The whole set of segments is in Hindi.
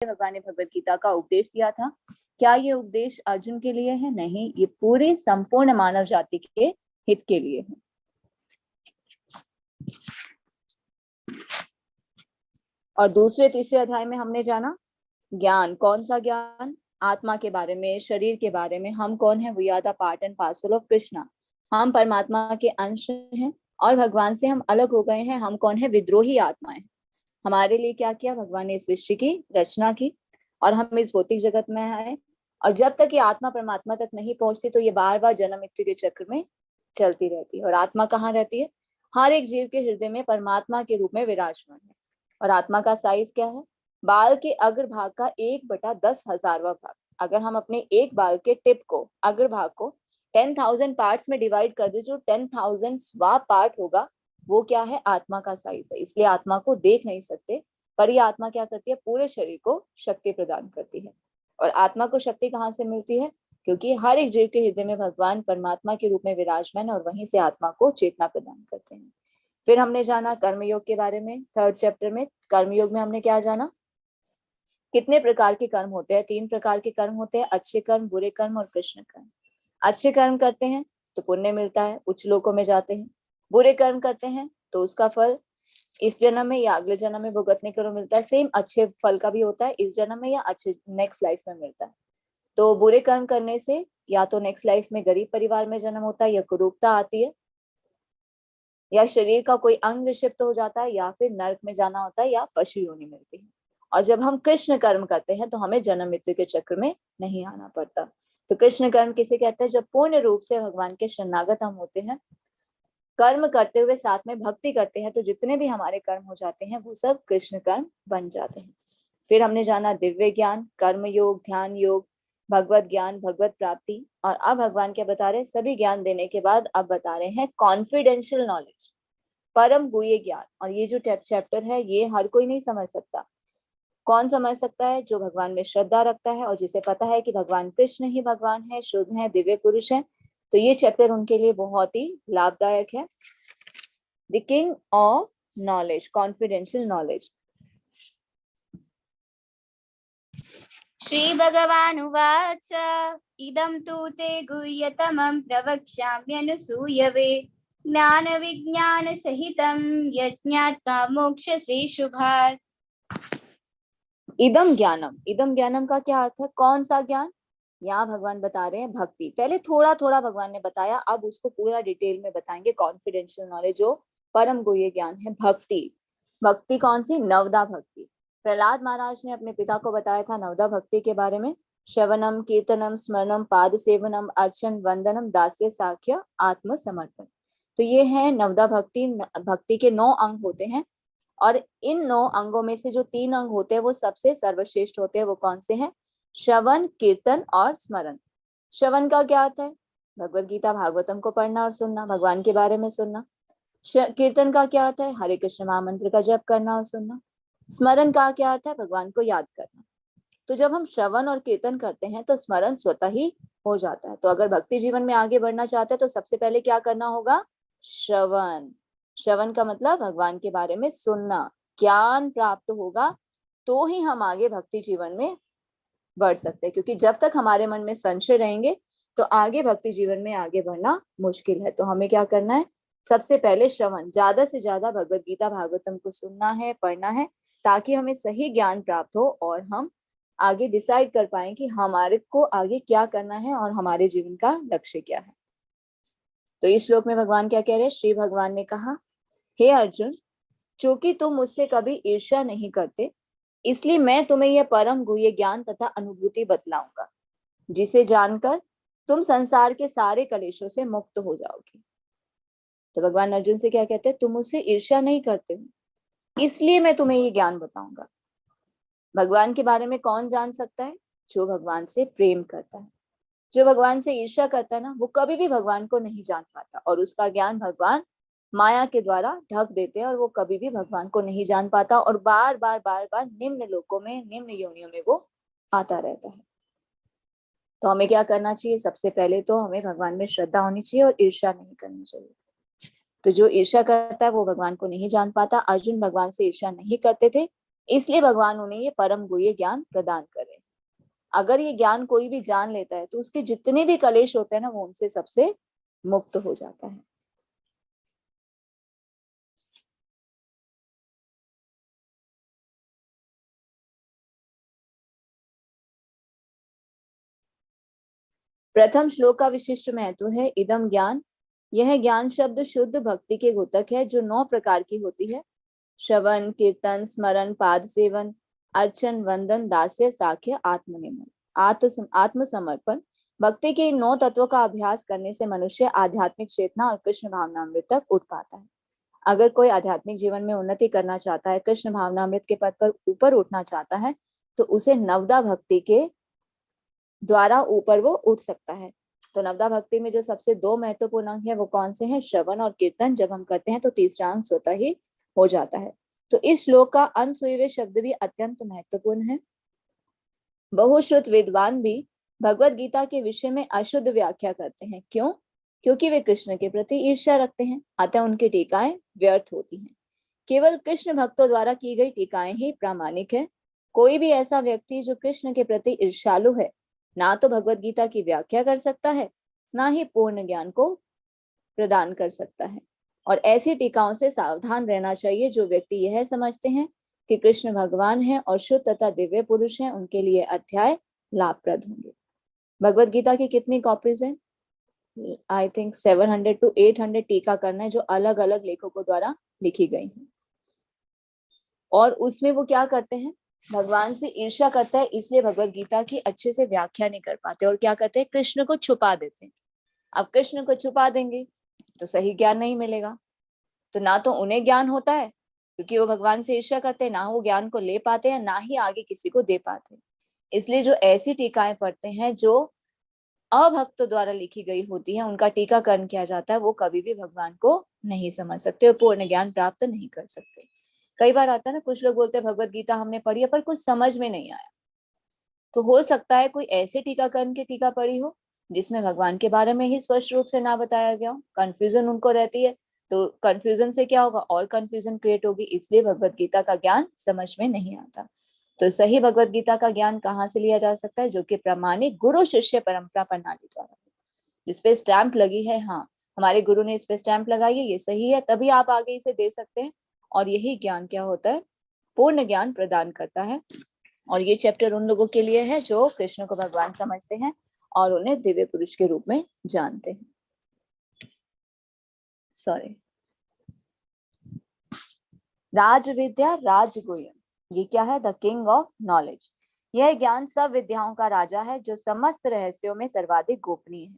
भगवान ने भगवत गीता का उपदेश दिया था, क्या ये उपदेश अर्जुन के लिए है? नहीं, ये पूरे संपूर्ण मानव जाति के हित के लिए है। और दूसरे तीसरे अध्याय में हमने जाना ज्ञान। कौन सा ज्ञान? आत्मा के बारे में, शरीर के बारे में। हम कौन है? We are the part and parcel of Krishna. हम परमात्मा के अंश हैं और भगवान से हम अलग हो गए हैं। हम कौन है? विद्रोही आत्माएं। हमारे लिए क्या किया भगवान ने? इस सृष्टि की रचना की और हम इस भौतिक जगत में आए। और जब तक ये आत्मा परमात्मा तक नहीं पहुंचती तो ये बार बार जन्म मृत्यु के चक्र में चलती रहती है। और आत्मा कहाँ रहती है? हर एक जीव के हृदय में परमात्मा के रूप में विराजमान है। और आत्मा का साइज क्या है? बाल के अग्रभाग का 1/10,000वां भाग। अगर हम अपने एक बाल के टिप को, अग्रभाग को 10,000 पार्ट्स में डिवाइड कर दे, जो 10,000वां पार्ट होगा वो क्या है? आत्मा का साइज है। इसलिए आत्मा को देख नहीं सकते, पर ये आत्मा क्या करती है? पूरे शरीर को शक्ति प्रदान करती है। और आत्मा को शक्ति कहाँ से मिलती है? क्योंकि हर एक जीव के हृदय में भगवान परमात्मा के रूप में विराजमान है और वहीं से आत्मा को चेतना प्रदान करते हैं। फिर हमने जाना कर्मयोग के बारे में। 3rd चैप्टर में कर्मयोग में हमने क्या जाना? कितने प्रकार के कर्म होते हैं? 3 प्रकार के कर्म होते हैं, अच्छे कर्म, बुरे कर्म और कृष्ण कर्म। अच्छे कर्म करते हैं तो पुण्य मिलता है, उच्च लोकों में जाते हैं। बुरे कर्म करते हैं तो उसका फल इस जन्म में या अगले जन्म में भुगतने को मिलता है। सेम अच्छे फल का भी होता है, इस जन्म में या अच्छे नेक्स्ट लाइफ में मिलता है। तो बुरे कर्म करने से या तो नेक्स्ट लाइफ में गरीब परिवार में जन्म होता है, या कुरूपता आती है, या शरीर का कोई अंग विक्षिप्त हो जाता है, या फिर नरक में जाना होता है, या पशु योनि मिलती है। और जब हम कृष्ण कर्म करते हैं तो हमें जन्म मृत्यु के चक्र में नहीं आना पड़ता। तो कृष्ण कर्म किसे कहते हैं? जब पूर्ण रूप से भगवान के शरणागत हम होते हैं, कर्म करते हुए साथ में भक्ति करते हैं, तो जितने भी हमारे कर्म हो जाते हैं वो सब कृष्ण कर्म बन जाते हैं। फिर हमने जाना दिव्य ज्ञान, कर्म योग, ध्यान योग, भगवत ज्ञान, भगवत प्राप्ति। और अब भगवान क्या बता रहे हैं? सभी ज्ञान देने के बाद अब बता रहे हैं कॉन्फिडेंशियल नॉलेज, परम गुह्य ज्ञान। और ये जो चैप्टर है ये हर कोई नहीं समझ सकता। कौन समझ सकता है? जो भगवान में श्रद्धा रखता है और जिसे पता है कि भगवान कृष्ण ही भगवान है, शुद्ध है, दिव्य पुरुष है। तो ये चैप्टर उनके लिए बहुत ही लाभदायक है। The king of knowledge, confidential knowledge. Shri भगवानुवाच इदं तु ते गुह्यतमं प्रवक्ष्याम्यनुसूयवे ज्ञान विज्ञान सहितं यज्ञात्वा मोक्षसे शुभात्। इदम ज्ञानम, इदम ज्ञानम का क्या अर्थ है? कौन सा ज्ञान? यहाँ भगवान बता रहे हैं भक्ति। पहले थोड़ा थोड़ा भगवान ने बताया, अब उसको पूरा डिटेल में बताएंगे। कॉन्फिडेंशियल नॉलेज जो परम गुह्य ज्ञान है, भक्ति। भक्ति कौन सी? नवदा भक्ति। प्रहलाद महाराज ने अपने पिता को बताया था नवदा भक्ति के बारे में। श्रवणम, कीर्तनम, स्मरणम, पाद सेवनम, अर्चन, वंदनम, दास्य, साख्य, आत्म समर्पण। तो ये है नवदा भक्ति। भक्ति के 9 अंग होते हैं और इन 9 अंगों में से जो 3 अंग होते हैं वो सबसे सर्वश्रेष्ठ होते हैं। वो कौन से हैं? श्रवण, कीर्तन और स्मरण। श्रवण का क्या अर्थ है? भगवत गीता भागवतम को पढ़ना और सुनना, भगवान के बारे में सुनना। कीर्तन का क्या अर्थ है? हरे कृष्ण महामंत्र का जप करना और सुनना। स्मरण का क्या अर्थ है? भगवान को याद करना। तो जब हम श्रवण और कीर्तन करते हैं तो स्मरण स्वतः ही हो जाता है। तो अगर भक्ति जीवन में आगे बढ़ना चाहते हैं तो सबसे पहले क्या करना होगा? श्रवण। श्रवण का मतलब भगवान के बारे में सुनना। ज्ञान प्राप्त होगा तो ही हम आगे भक्ति जीवन में बढ़ सकते हैं, क्योंकि जब तक हमारे मन में संशय रहेंगे तो आगे भक्ति जीवन में आगे बढ़ना मुश्किल है। तो हमें क्या करना है? सबसे पहले श्रवण, ज्यादा से ज्यादा भगवत गीता भागवतम को सुनना है, पढ़ना है, ताकि हमें सही ज्ञान प्राप्त हो और हम आगे डिसाइड कर पाए कि हमारे को आगे क्या करना है और हमारे जीवन का लक्ष्य क्या है। तो इस श्लोक में भगवान क्या कह रहे हैं? श्री भगवान ने कहा, हे अर्जुन, चूंकि तुम मुझसे कभी ईर्ष्या नहीं करते, इसलिए मैं तुम्हें यह परम गुह्य ज्ञान तथा अनुभूति बतलाऊंगा, जिसे जानकर तुम संसार के सारे कलेशों से मुक्त हो जाओगे। तो भगवान अर्जुन से क्या कहते हैं? तुम मुझसे ईर्ष्या नहीं करते हो, इसलिए मैं तुम्हें ये ज्ञान बताऊंगा। भगवान के बारे में कौन जान सकता है? जो भगवान से प्रेम करता है। जो भगवान से ईर्ष्या करता है ना, वो कभी भी भगवान को नहीं जान पाता और उसका ज्ञान भगवान माया के द्वारा ढक देते हैं और वो कभी भी भगवान को नहीं जान पाता और बार बार निम्न लोकों में, निम्न योनियों में वो आता रहता है। तो हमें क्या करना चाहिए? सबसे पहले तो हमें भगवान में श्रद्धा होनी चाहिए और ईर्ष्या नहीं करनी चाहिए। तो जो ईर्ष्या करता है वो भगवान को नहीं जान पाता। अर्जुन भगवान से ईर्ष्या नहीं करते थे, इसलिए भगवान उन्हें ये परम गुह्य ज्ञान प्रदान कर रहे हैं। अगर ये ज्ञान कोई भी जान लेता है तो उसके जितने भी कलेश होते हैं ना, वो उनसे सबसे मुक्त हो जाता है। प्रथम श्लोक का विशिष्ट महत्व है इदम ज्ञान। यह ज्ञान शब्द शुद्ध भक्ति के घोतक है, जो 9 प्रकार की होती है: श्रवण, कीर्तन, स्मरण, पाद सेवन, अर्चन, वंदन, दास्य, साख्य, आत्मनिर्भर, आत्मसमर्पण। भक्ति के इन 9 तत्वों का अभ्यास करने से मनुष्य आध्यात्मिक चेतना और कृष्ण भावनामृत तक उठ पाता है। अगर कोई आध्यात्मिक जीवन में उन्नति करना चाहता है, कृष्ण भावनामृत के पद पर ऊपर उठना चाहता है, तो उसे नवदा भक्ति के द्वारा ऊपर वो उठ सकता है। तो नवदा भक्ति में जो सबसे 2 महत्वपूर्ण अंग है वो कौन से हैं? श्रवण और कीर्तन। जब हम करते हैं तो तीसरा अंग स्वतः ही हो जाता है। तो इस श्लोक का अनसुईवे शब्द भी अत्यंत महत्वपूर्ण है। बहुश्रुत विद्वान भी भगवत गीता के विषय में अशुद्ध व्याख्या करते हैं। क्यों? क्योंकि वे कृष्ण के प्रति ईर्ष्या रखते हैं, अतः उनकी टीकाएं व्यर्थ होती हैं। केवल कृष्ण भक्तों द्वारा की गई टीकाएं ही प्रामाणिक है। कोई भी ऐसा व्यक्ति जो कृष्ण के प्रति ईर्ष्यालु है, ना तो भगवत गीता की व्याख्या कर सकता है, ना ही पूर्ण ज्ञान को प्रदान कर सकता है। और ऐसी टीकाओं से सावधान रहना चाहिए। जो व्यक्ति यह समझते हैं कि कृष्ण भगवान है और शुद्ध तथा दिव्य पुरुष हैं, उनके लिए अध्याय लाभप्रद होंगे। भगवत गीता की कितनी कॉपीज हैं? आई थिंक 700 to 800 टीका करना है, जो अलग अलग लेखकों द्वारा लिखी गई है। और उसमें वो क्या करते हैं? भगवान से ईर्ष्या करता है, इसलिए भगवत गीता की अच्छे से व्याख्या नहीं कर पाते और क्या करते हैं? कृष्ण को छुपा देते हैं। अब कृष्ण को छुपा देंगे तो सही ज्ञान नहीं मिलेगा। तो ना तो उन्हें ज्ञान होता है क्योंकि वो भगवान से ईर्ष्या करते हैं, ना वो ज्ञान को ले पाते हैं, ना ही आगे किसी को दे पाते हैं। इसलिए जो ऐसी टीकाएं पढ़ते हैं जो अभक्तों द्वारा लिखी गई होती है, उनका टीकाकरण किया जाता है, वो कभी भी भगवान को नहीं समझ सकते और पूर्ण ज्ञान प्राप्त नहीं कर सकते। कई बार आता है ना, कुछ लोग बोलते हैं भगवत गीता हमने पढ़ी है पर कुछ समझ में नहीं आया। तो हो सकता है कोई ऐसे टीकाकरण की टीका पढ़ी हो जिसमें भगवान के बारे में ही स्पष्ट रूप से ना बताया गया हो, कंफ्यूजन उनको रहती है। तो कंफ्यूजन से क्या होगा? और कंफ्यूजन क्रिएट होगी, इसलिए भगवत गीता का ज्ञान समझ में नहीं आता। तो सही भगवत गीता का ज्ञान कहाँ से लिया जा सकता है? जो कि प्रामाणिक गुरु शिष्य परंपरा प्रणाली द्वारा, जिसपे स्टैंप लगी है, हाँ हमारे गुरु ने इस पे स्टैंप लगाई है, ये सही है, तभी आप आगे इसे दे सकते हैं। और यही ज्ञान क्या होता है? पूर्ण ज्ञान प्रदान करता है। और ये चैप्टर उन लोगों के लिए है जो कृष्ण को भगवान समझते हैं और उन्हें दिव्य पुरुष के रूप में जानते हैं। सॉरी, राज विद्या राजगुह्यम, ये क्या है? The king of knowledge. यह ज्ञान सब विद्याओं का राजा है, जो समस्त रहस्यों में सर्वाधिक गोपनीय है।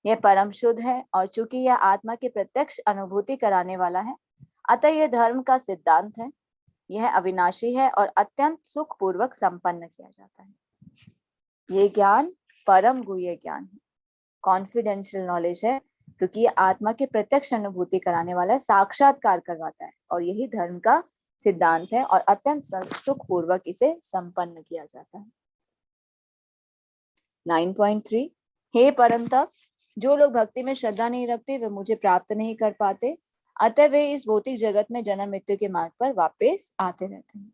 यह परम शुद्ध है और चूंकि यह आत्मा की प्रत्यक्ष अनुभूति कराने वाला है, अतः यह धर्म का सिद्धांत है। यह अविनाशी है और अत्यंत सुख पूर्वक संपन्न किया जाता है। ये ज्ञान परम गुह्य ज्ञान है, कॉन्फिडेंशियल नॉलेज है, क्योंकि ये आत्मा की प्रत्यक्ष अनुभूति कराने वाला है, साक्षात्कार करवाता है, और यही धर्म का सिद्धांत है और अत्यंत सुख पूर्वक इसे संपन्न किया जाता है। 9.3, हे परम तप, जो लोग भक्ति में श्रद्धा नहीं रखते वे मुझे प्राप्त नहीं कर पाते, अतः वे इस भौतिक जगत में जन्म मृत्यु के मार्ग पर वापस आते रहते हैं।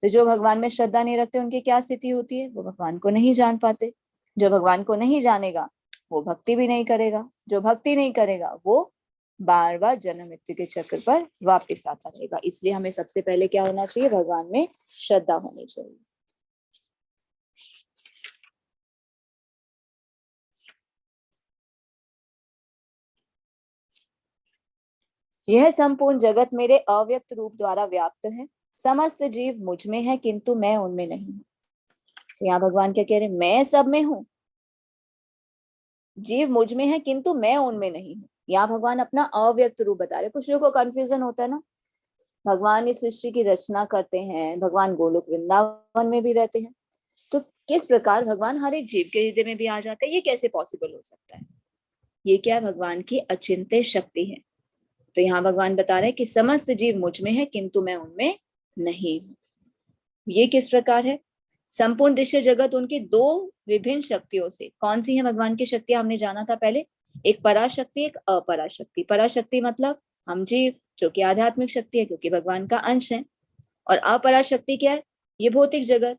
तो जो भगवान में श्रद्धा नहीं रखते उनकी क्या स्थिति होती है? वो भगवान को नहीं जान पाते। जो भगवान को नहीं जानेगा वो भक्ति भी नहीं करेगा। जो भक्ति नहीं करेगा वो बार बार जन्म मृत्यु के चक्र पर वापस आता रहेगा। इसलिए हमें सबसे पहले क्या होना चाहिए? भगवान में श्रद्धा होनी चाहिए। यह संपूर्ण जगत मेरे अव्यक्त रूप द्वारा व्याप्त है। समस्त जीव मुझ में है किंतु मैं उनमें नहीं हूँ। तो यहाँ भगवान क्या कह रहे हैं? मैं सब में हूँ, जीव मुझ में है किंतु मैं उनमें नहीं हूँ। यहाँ भगवान अपना अव्यक्त रूप बता रहे। कुछ लोगों को कंफ्यूजन होता है ना, भगवान इस सृष्टि की रचना करते हैं, भगवान गोलोक वृंदावन में भी रहते हैं, तो किस प्रकार भगवान हर एक जीव के हृदय में भी आ जाते हैं? ये कैसे पॉसिबल हो सकता है? ये क्या है? भगवान की अचिंत्य शक्ति है। तो यहाँ भगवान बता रहे हैं कि समस्त जीव मुझ में है किंतु मैं उनमें नहीं हूँ। ये किस प्रकार है? संपूर्ण दृश्य जगत उनकी 2 विभिन्न शक्तियों से, कौन सी है भगवान की शक्तियां? हमने जाना था पहले, एक पराशक्ति, एक अपराशक्ति। पराशक्ति मतलब हम जीव, जो कि आध्यात्मिक शक्ति है क्योंकि भगवान का अंश है। और अपरा शक्ति क्या है? ये भौतिक जगत।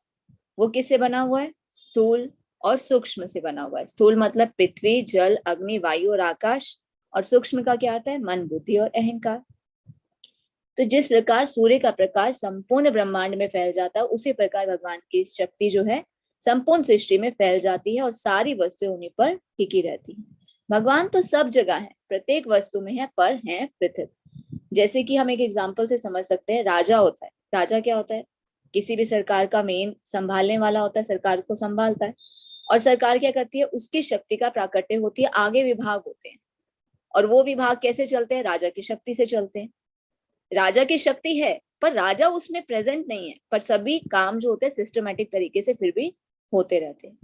वो किससे बना हुआ है? स्थूल और सूक्ष्म से बना हुआ है। स्थूल मतलब पृथ्वी, जल, अग्नि, वायु और आकाश, और सूक्ष्म का क्या अर्थ है? मन, बुद्धि और अहंकार। तो जिस प्रकार सूर्य का प्रकाश संपूर्ण ब्रह्मांड में फैल जाता है, उसी प्रकार भगवान की शक्ति जो है संपूर्ण सृष्टि में फैल जाती है और सारी वस्तुएं उन्हीं पर टिकी रहती है। भगवान तो सब जगह है, प्रत्येक वस्तु में है, पर है पृथक। जैसे कि हम एक एग्जाम्पल से समझ सकते हैं, राजा होता है। राजा क्या होता है? किसी भी सरकार का मेन संभालने वाला होता है, सरकार को संभालता है। और सरकार क्या करती है? उसकी शक्ति का प्राकट्य होती है, आगे विभाग होते हैं, और वो विभाग कैसे चलते हैं? राजा की शक्ति से चलते हैं। राजा की शक्ति है पर राजा उसमें प्रेजेंट नहीं है, पर सभी काम जो होते हैं सिस्टमेटिक तरीके से फिर भी होते रहते हैं।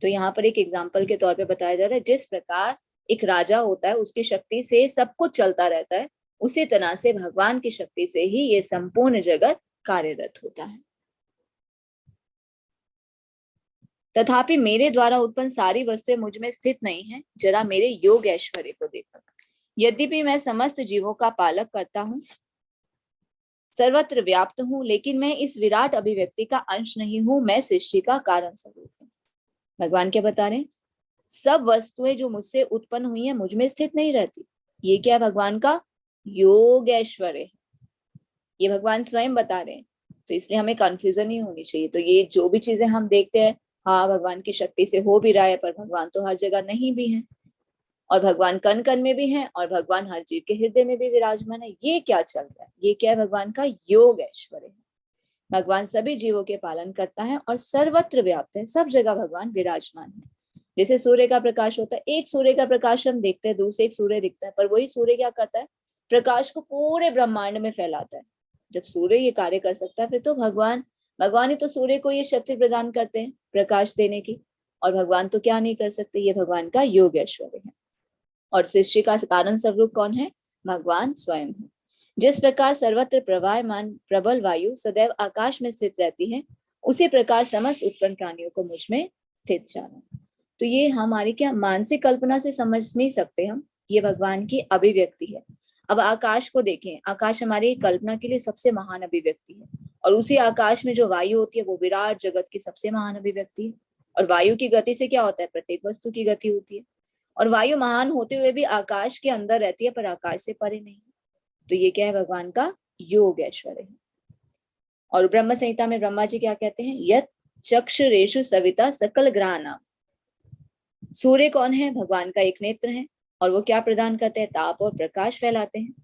तो यहाँ पर एक एग्जाम्पल के तौर पे बताया जा रहा है, जिस प्रकार एक राजा होता है उसकी शक्ति से सब कुछ चलता रहता है, उसी तरह से भगवान की शक्ति से ही ये संपूर्ण जगत कार्यरत होता है। तथापि मेरे द्वारा उत्पन्न सारी वस्तुएं मुझ में स्थित नहीं है, जरा मेरे योग ऐश्वर्य को देखो। यद्यपि मैं समस्त जीवों का पालक करता हूँ, सर्वत्र व्याप्त हूँ, लेकिन मैं इस विराट अभिव्यक्ति का अंश नहीं हूँ, मैं सृष्टि का कारण स्वरूप हूँ। भगवान क्या बता रहे हैं? सब वस्तुएं जो मुझसे उत्पन्न हुई हैं मुझ में स्थित नहीं रहती। ये क्या है? भगवान का योग ऐश्वर्य है, ये भगवान स्वयं बता रहे हैं। तो इसलिए हमें कंफ्यूजन नहीं होनी चाहिए। तो ये जो भी चीजें हम देखते हैं, हाँ भगवान की शक्ति से हो भी रहा है, पर भगवान तो हर जगह नहीं भी है, और भगवान कण कण में भी है, और भगवान हर जीव के हृदय में भी विराजमान है। ये क्या चल रहा है? ये क्या है? भगवान का योग ऐश्वर्य है। भगवान सभी जीवों के पालन करता है और सर्वत्र व्याप्त है, सब जगह भगवान विराजमान है। जैसे सूर्य का प्रकाश होता है, एक सूर्य का प्रकाश हम देखते हैं, दूर से एक सूर्य दिखता है, पर वही सूर्य क्या करता है? प्रकाश को पूरे ब्रह्मांड में फैलाता है। जब सूर्य ये कार्य कर सकता है, फिर तो भगवान ही तो सूर्य को ये शक्ति प्रदान करते हैं प्रकाश देने की, और भगवान तो क्या नहीं कर सकते? ये भगवान का योग ऐश्वर्य है। और सृष्टि का कारण स्वरूप कौन है? भगवान स्वयं है। जिस प्रकार सर्वत्र प्रवाहमान प्रबल वायु सदैव आकाश में स्थित रहती है, उसी प्रकार समस्त उत्पन्न प्राणियों को मुझ में स्थित जानो। तो ये हमारी क्या मानसिक कल्पना से समझ नहीं सकते हम, ये भगवान की अभिव्यक्ति है। अब आकाश को देखें, आकाश हमारी कल्पना के लिए सबसे महान अभिव्यक्ति है, और उसी आकाश में जो वायु होती है वो विराट जगत की सबसे महान अभिव्यक्ति है। और वायु की गति से क्या होता है? प्रत्येक वस्तु की गति होती है। और वायु महान होते हुए भी आकाश के अंदर रहती है, पर आकाश से परे नहीं। तो ये क्या है? भगवान का योग ऐश्वर्य है। और ब्रह्म संहिता में ब्रह्मा जी क्या कहते हैं? यत चक्षुरेषु सविता सकल ग्रहाणाम। सूर्य कौन है? भगवान का एक नेत्र है, और वो क्या प्रदान करते हैं? ताप और प्रकाश फैलाते हैं।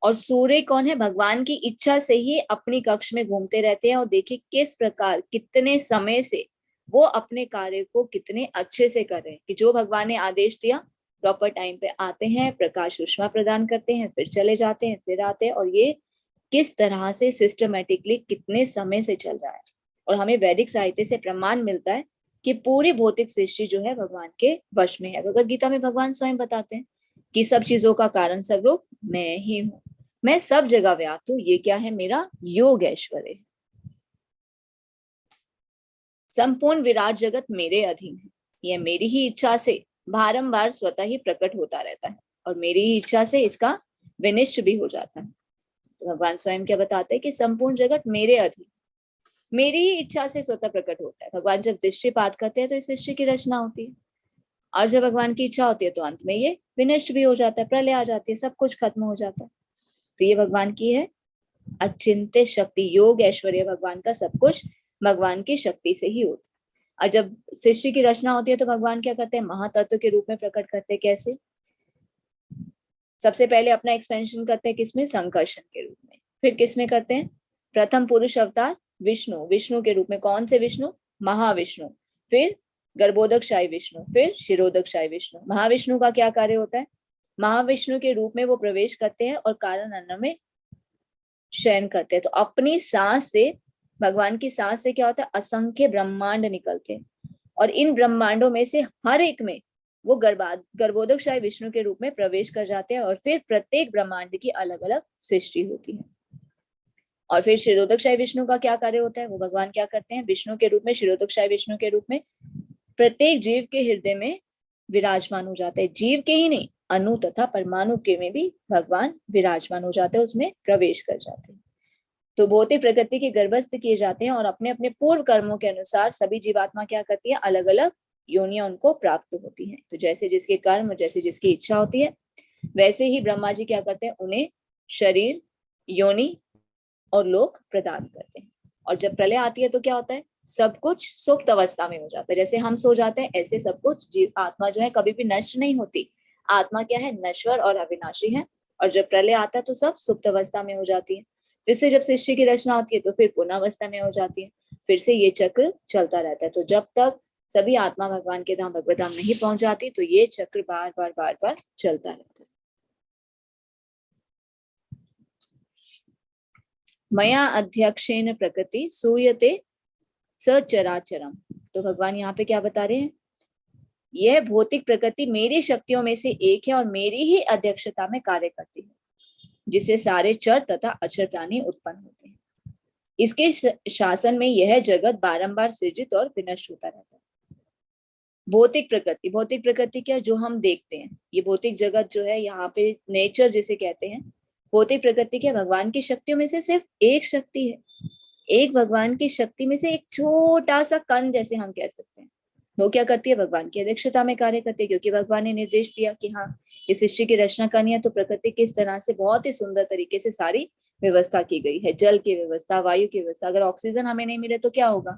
और सूर्य कौन है? भगवान की इच्छा से ही अपनी कक्ष में घूमते रहते हैं, और देखिए किस प्रकार कितने समय से वो अपने कार्य को कितने अच्छे से कर रहे हैं, कि जो भगवान ने आदेश दिया प्रॉपर टाइम पे आते हैं, प्रकाश ऊष्मा प्रदान करते हैं, फिर चले जाते हैं, फिर आते हैं, और ये किस तरह से सिस्टमेटिकली कितने समय से चल रहा है। और हमें वैदिक साहित्य से प्रमाण मिलता है कि पूरी भौतिक सृष्टि जो है भगवान के वश में है। भगवद गीता में भगवान स्वयं बताते हैं कि सब चीजों का कारण स्वरूप मैं ही हूँ, मैं सब जगह व्याप्त हूँ। ये क्या है? मेरा योग ऐश्वर्य है। संपूर्ण विराट जगत मेरे अधीन है, यह मेरी ही इच्छा से बारंबार स्वतः ही प्रकट होता रहता है, और मेरी ही इच्छा से इसका विनिष्ट भी हो जाता है। तो भगवान स्वयं क्या बताते हैं कि संपूर्ण जगत मेरे अधीन, मेरी ही इच्छा से स्वतः प्रकट होता है। भगवान जब दृष्टिपात करते हैं तो इस सृष्टि की रचना होती है, और जब भगवान की इच्छा होती है तो अंत में ये विनष्ट भी हो जाता है, प्रलय आ जाती है, सब कुछ खत्म हो जाता है। तो ये भगवान की है अचिंत्य शक्ति, योग ऐश्वर्य भगवान का सब कुछ भगवान की शक्ति से ही होता है। और जब सृष्टि की रचना होती है तो भगवान क्या करते हैं? महातत्व के रूप में प्रकट करते हैं। कैसे? सबसे पहले अपना एक्सपेंशन करते हैं किसमें? संकर्षण के रूप में। फिर किसमें करते हैं? प्रथम पुरुष अवतार विष्णु के रूप में। कौन से विष्णु? महाविष्णु। फिर गर्भोदकशाही विष्णु, फिर शिरोदकशाही विष्णु। महाविष्णु का क्या कार्य होता है? महाविष्णु के रूप में वो प्रवेश करते हैं और कारण अन्न में शयन करते हैं। तो अपनी सांस से, भगवान की सांस से क्या होता है? असंख्य ब्रह्मांड निकलते हैं, और इन ब्रह्मांडों में से हर एक में वो गर्भोदकशाही विष्णु के रूप में प्रवेश कर जाते हैं, और फिर प्रत्येक ब्रह्मांड की अलग अलग सृष्टि होती है। और फिर शिरोदकशाही विष्णु का क्या कार्य होता है? वो भगवान क्या करते हैं? विष्णु के रूप में, शिरोदकशाही विष्णु के रूप में प्रत्येक जीव के हृदय में विराजमान हो जाते हैं। जीव के ही नहीं, अणु तथा परमाणु के में भी भगवान विराजमान हो जाते हैं, उसमें प्रवेश कर जाते हैं। तो भौतिक प्रकृति के गर्भस्थ किए जाते हैं और अपने अपने पूर्व कर्मों के अनुसार सभी जीवात्मा क्या करती है, अलग अलग योनियां उनको प्राप्त होती हैं। तो जैसे जिसके कर्म, जैसे जिसकी इच्छा होती है, वैसे ही ब्रह्मा जी क्या करते हैं, उन्हें शरीर, योनि और लोक प्रदान करते हैं। और जब प्रलय आती है तो क्या होता है, सब कुछ सुप्त अवस्था में हो जाता है। जैसे हम सो जाते हैं ऐसे सब कुछ जीव आत्मा जो है कभी भी नष्ट नहीं होती। आत्मा क्या है, नश्वर और अविनाशी है। और जब प्रलय आता है तो सब सुप्त अवस्था में हो जाती है। फिर से जब सृष्टि की रचना होती है तो फिर पुनः अवस्था में हो जाती है। फिर से ये चक्र चलता रहता है। तो जब तक सभी आत्मा भगवान के धाम भगवत धाम नहीं पहुंच जाती तो ये चक्र बार बार चलता रहता है। मया अध्यक्षेन प्रकृति सूयते सचराचरम। तो भगवान यहाँ पे क्या बता रहे हैं, यह भौतिक प्रकृति मेरी शक्तियों में से एक है और मेरी ही अध्यक्षता में कार्य करती है, जिससे सारे चर तथा अचर प्राणी उत्पन्न होते हैं। इसके शासन में यह जगत बारंबार सृजित और विनष्ट होता रहता है। भौतिक प्रकृति, भौतिक प्रकृति क्या, जो हम देखते हैं, ये भौतिक जगत जो है, यहाँ पे नेचर जिसे कहते हैं, भौतिक प्रकृति क्या, भगवान की शक्तियों में से सिर्फ एक शक्ति है। एक भगवान की शक्ति में से एक छोटा सा कण जैसे हम कह सकते हैं। वो क्या करती है, भगवान की अध्यक्षता में कार्य करती है, क्योंकि भगवान ने निर्देश दिया कि हाँ इस सृष्टि की रचना करनी है। तो प्रकृति किस तरह से बहुत ही सुंदर तरीके से सारी व्यवस्था की गई है, जल की व्यवस्था, वायु की व्यवस्था। अगर ऑक्सीजन हमें नहीं मिले तो क्या होगा,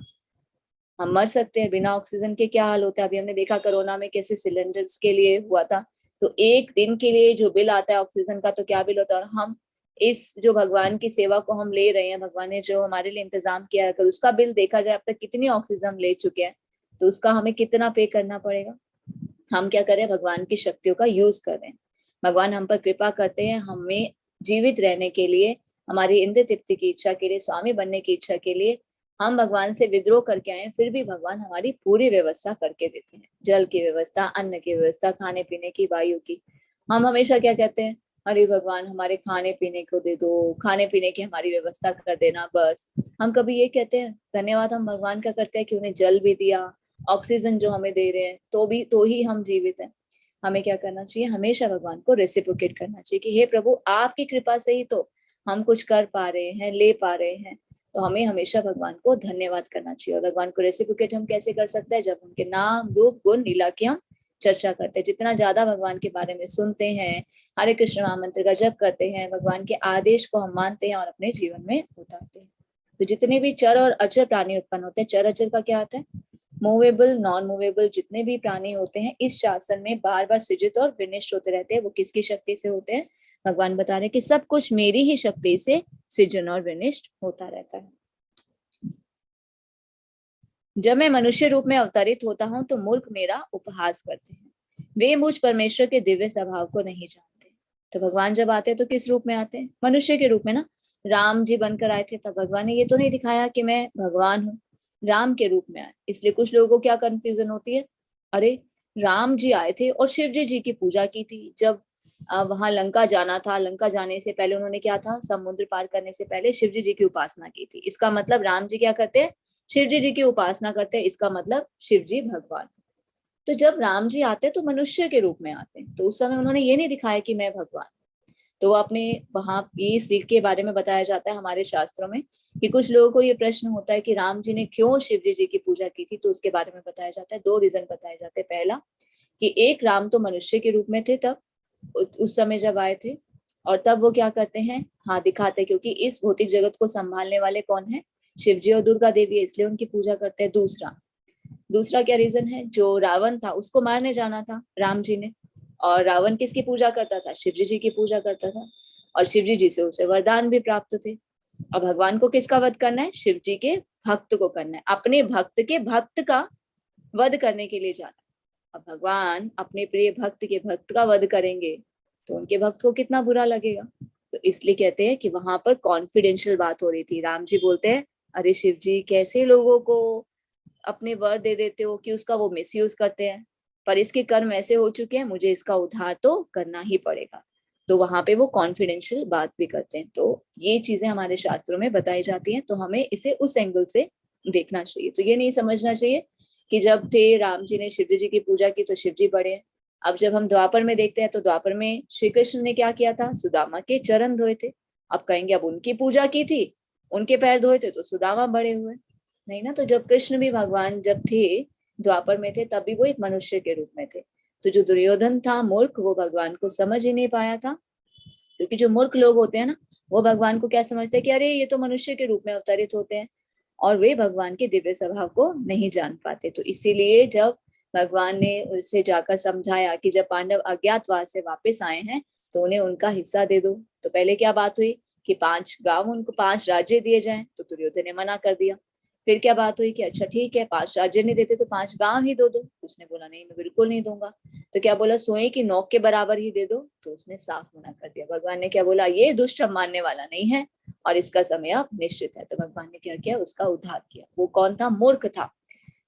हम मर सकते हैं। बिना ऑक्सीजन के क्या हाल होता है, अभी हमने देखा कोरोना में कैसे सिलेंडर्स के लिए हुआ था। तो एक दिन के लिए जो बिल आता है ऑक्सीजन का, तो क्या बिल होता है। और हम इस जो भगवान की सेवा को हम ले रहे हैं, भगवान ने जो हमारे लिए इंतजाम किया है, अगर उसका बिल देखा जाए अब तक कितनी ऑक्सीजन हम ले चुके हैं, तो उसका हमें कितना पे करना पड़ेगा। हम क्या करें, भगवान की शक्तियों का यूज कर रहे हैं। भगवान हम पर कृपा करते हैं, हमें जीवित रहने के लिए, हमारी इंद्र तृप्ति की इच्छा के लिए, स्वामी बनने की इच्छा के लिए हम भगवान से विद्रोह करके आए, फिर भी भगवान हमारी पूरी व्यवस्था करके देते हैं। जल की व्यवस्था, अन्न की व्यवस्था, खाने पीने की, वायु की। हम हमेशा क्या कहते हैं, अरे भगवान हमारे खाने पीने को दे दो, खाने पीने की हमारी व्यवस्था कर देना, बस। हम कभी ये कहते हैं धन्यवाद हम भगवान का करते हैं कि उन्हें जल भी दिया, ऑक्सीजन जो हमें दे रहे हैं, तो ही हम जीवित हैं। हमें क्या करना चाहिए, हमेशा भगवान को रेसिप्रोकेट करना चाहिए कि हे प्रभु आपकी कृपा से ही तो हम कुछ कर पा रहे हैं, ले पा रहे हैं। तो हमें हमेशा भगवान को धन्यवाद करना चाहिए। और भगवान को रेसिप्रोकेट हम कैसे कर सकते हैं, जब उनके नाम, रूप, गुण, लीला की हम चर्चा करते हैं। जितना ज्यादा भगवान के बारे में सुनते हैं, हरे कृष्ण महामंत्र का जप करते हैं, भगवान के आदेश को हम मानते हैं और अपने जीवन में उतारते हैं, तो जितने भी चर और अचर प्राणी उत्पन्न होते हैं, चर अचर का क्या होता है, मूवेबल, नॉन मूवेबल, जितने भी प्राणी होते हैं इस शासन में बार बार सृजित और विनष्ट होते रहते हैं। वो किसकी शक्ति से होते हैं, भगवान बता रहे हैं कि सब कुछ मेरी ही शक्ति से सृजन और विनष्ट होता रहता है। जब मैं मनुष्य रूप में अवतरित होता हूं तो मूर्ख मेरा उपहास करते हैं, वे मुझ परमेश्वर के दिव्य स्वभाव को नहीं जानते। तो भगवान जब आते हैं तो किस रूप में आते हैं, मनुष्य के रूप में ना। राम जी बनकर आए थे, तब भगवान ने ये तो नहीं दिखाया कि मैं भगवान हूँ, राम के रूप में आए। इसलिए कुछ लोगों को क्या कंफ्यूजन होती है, अरे राम जी आए थे और शिव जी की पूजा की थी। जब वहां लंका जाना था, लंका जाने से पहले उन्होंने क्या था, समुद्र पार करने से पहले शिव जी की उपासना की थी। इसका मतलब राम जी क्या करते हैं, शिव जी की उपासना करते हैं। इसका मतलब शिव जी भगवान। तो जब राम जी आते हैं तो मनुष्य के रूप में आते हैं, तो उस समय उन्होंने ये नहीं दिखाया कि मैं भगवान। तो अपने वहां ये स्त्री के बारे में बताया जाता है हमारे शास्त्रों में कि कुछ लोगों को ये प्रश्न होता है कि राम जी ने क्यों शिव जी की पूजा की थी। तो उसके बारे में बताया जाता है, दो रीजन बताए जाते हैं। पहला कि एक राम तो मनुष्य के रूप में थे तब उस समय जब आए थे, और तब वो क्या करते हैं, हाँ दिखाते, क्योंकि इस भौतिक जगत को संभालने वाले कौन है, शिव जी और दुर्गा देवी है, इसलिए उनकी पूजा करते हैं। दूसरा क्या रीजन है, जो रावण था उसको मारने जाना था राम जी ने, और रावण किसकी पूजा करता था, शिव जी की पूजा करता था, और शिव जी से उसे वरदान भी प्राप्त थे। और भगवान को किसका वध करना है, शिव जी के भक्त को करना है, अपने भक्त के भक्त का वध करने के लिए जाना। अब भगवान अपने प्रिय भक्त के भक्त का वध करेंगे तो उनके भक्त को कितना बुरा लगेगा। तो इसलिए कहते हैं कि वहां पर कॉन्फिडेंशियल बात हो रही थी। राम जी बोलते हैं, अरे शिव जी कैसे लोगों को अपने वर दे देते हो कि उसका वो मिसयूज करते हैं, पर इसके कर्म ऐसे हो चुके हैं, मुझे इसका उद्धार तो करना ही पड़ेगा। तो वहां पे वो कॉन्फिडेंशियल बात भी करते हैं। तो ये चीजें हमारे शास्त्रों में बताई जाती हैं, तो हमें इसे उस एंगल से देखना चाहिए। तो ये नहीं समझना चाहिए कि जब थे राम जी ने शिव जी की पूजा की तो शिव जी बड़े हैं। अब जब हम द्वापर में देखते हैं तो द्वापर में श्री कृष्ण ने क्या किया था, सुदामा के चरण धोए थे। अब कहेंगे अब उनकी पूजा की थी, उनके पैर धोए थे तो सुदामा बड़े हुए, नहीं ना। तो जब कृष्ण भी भगवान जब थे द्वापर में थे तभी वो एक मनुष्य के रूप में थे। तो जो दुर्योधन था मूर्ख, वो भगवान को समझ ही नहीं पाया था, क्योंकि जो मूर्ख लोग होते हैं ना, वो भगवान को क्या समझते हैं कि अरे ये तो मनुष्य के रूप में अवतरित होते हैं, और वे भगवान के दिव्य स्वभाव को नहीं जान पाते। तो इसीलिए जब भगवान ने उसे जाकर समझाया कि जब पांडव अज्ञातवास से वापस आए हैं तो उन्हें उनका हिस्सा दे दो, तो पहले क्या बात हुई कि 5 गांव, उनको 5 राज्य दिए जाएं, तो दुर्योधन ने मना कर दिया। फिर क्या बात हुई कि अच्छा ठीक है 5 राज्य नहीं देते तो 5 गांव ही दो दो। उसने बोला नहीं, मैं बिल्कुल नहीं दूंगा। तो क्या बोला, सुई की नोक के बराबर ही दे दो, तो उसने साफ मना कर दिया। भगवान ने क्या बोला, ये दुष्ट हम मानने वाला नहीं है और इसका समय अब निश्चित है। तो भगवान ने क्या किया, उसका उद्धार किया। वो कौन था, मूर्ख था।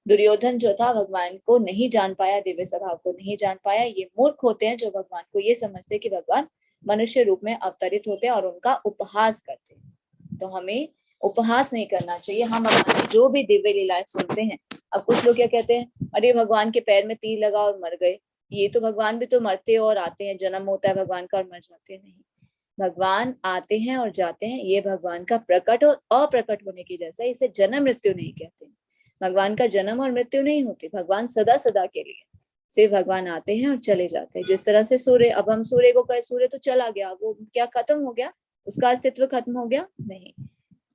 दुर्योधन जो था भगवान को नहीं जान पाया, दिव्य स्वभाव को नहीं जान पाया। ये मूर्ख होते हैं जो भगवान को ये समझते हैं कि भगवान मनुष्य रूप में अवतरित होते हैं और उनका उपहास करते हैं। तो हमें उपहास नहीं करना चाहिए। हम भगवान की जो भी दिव्य लीलाएं सुनते हैं, अब कुछ लोग क्या कहते हैं, अरे भगवान के पैर में तीर लगा और मर गए, ये तो भगवान भी तो मरते और आते हैं, जन्म होता है भगवान का और मर जाते हैं। नहीं, भगवान आते हैं और जाते हैं, ये भगवान का प्रकट और अप्रकट होने की जैसा, इसे जन्म मृत्यु नहीं कहते। भगवान का जन्म और मृत्यु नहीं होती, भगवान सदा सदा के लिए, सिर्फ भगवान आते हैं और चले जाते हैं। जिस तरह से सूर्य, अब हम सूर्य को कहे सूर्य तो चला गया, वो क्या खत्म हो गया, उसका अस्तित्व खत्म हो गया? नहीं,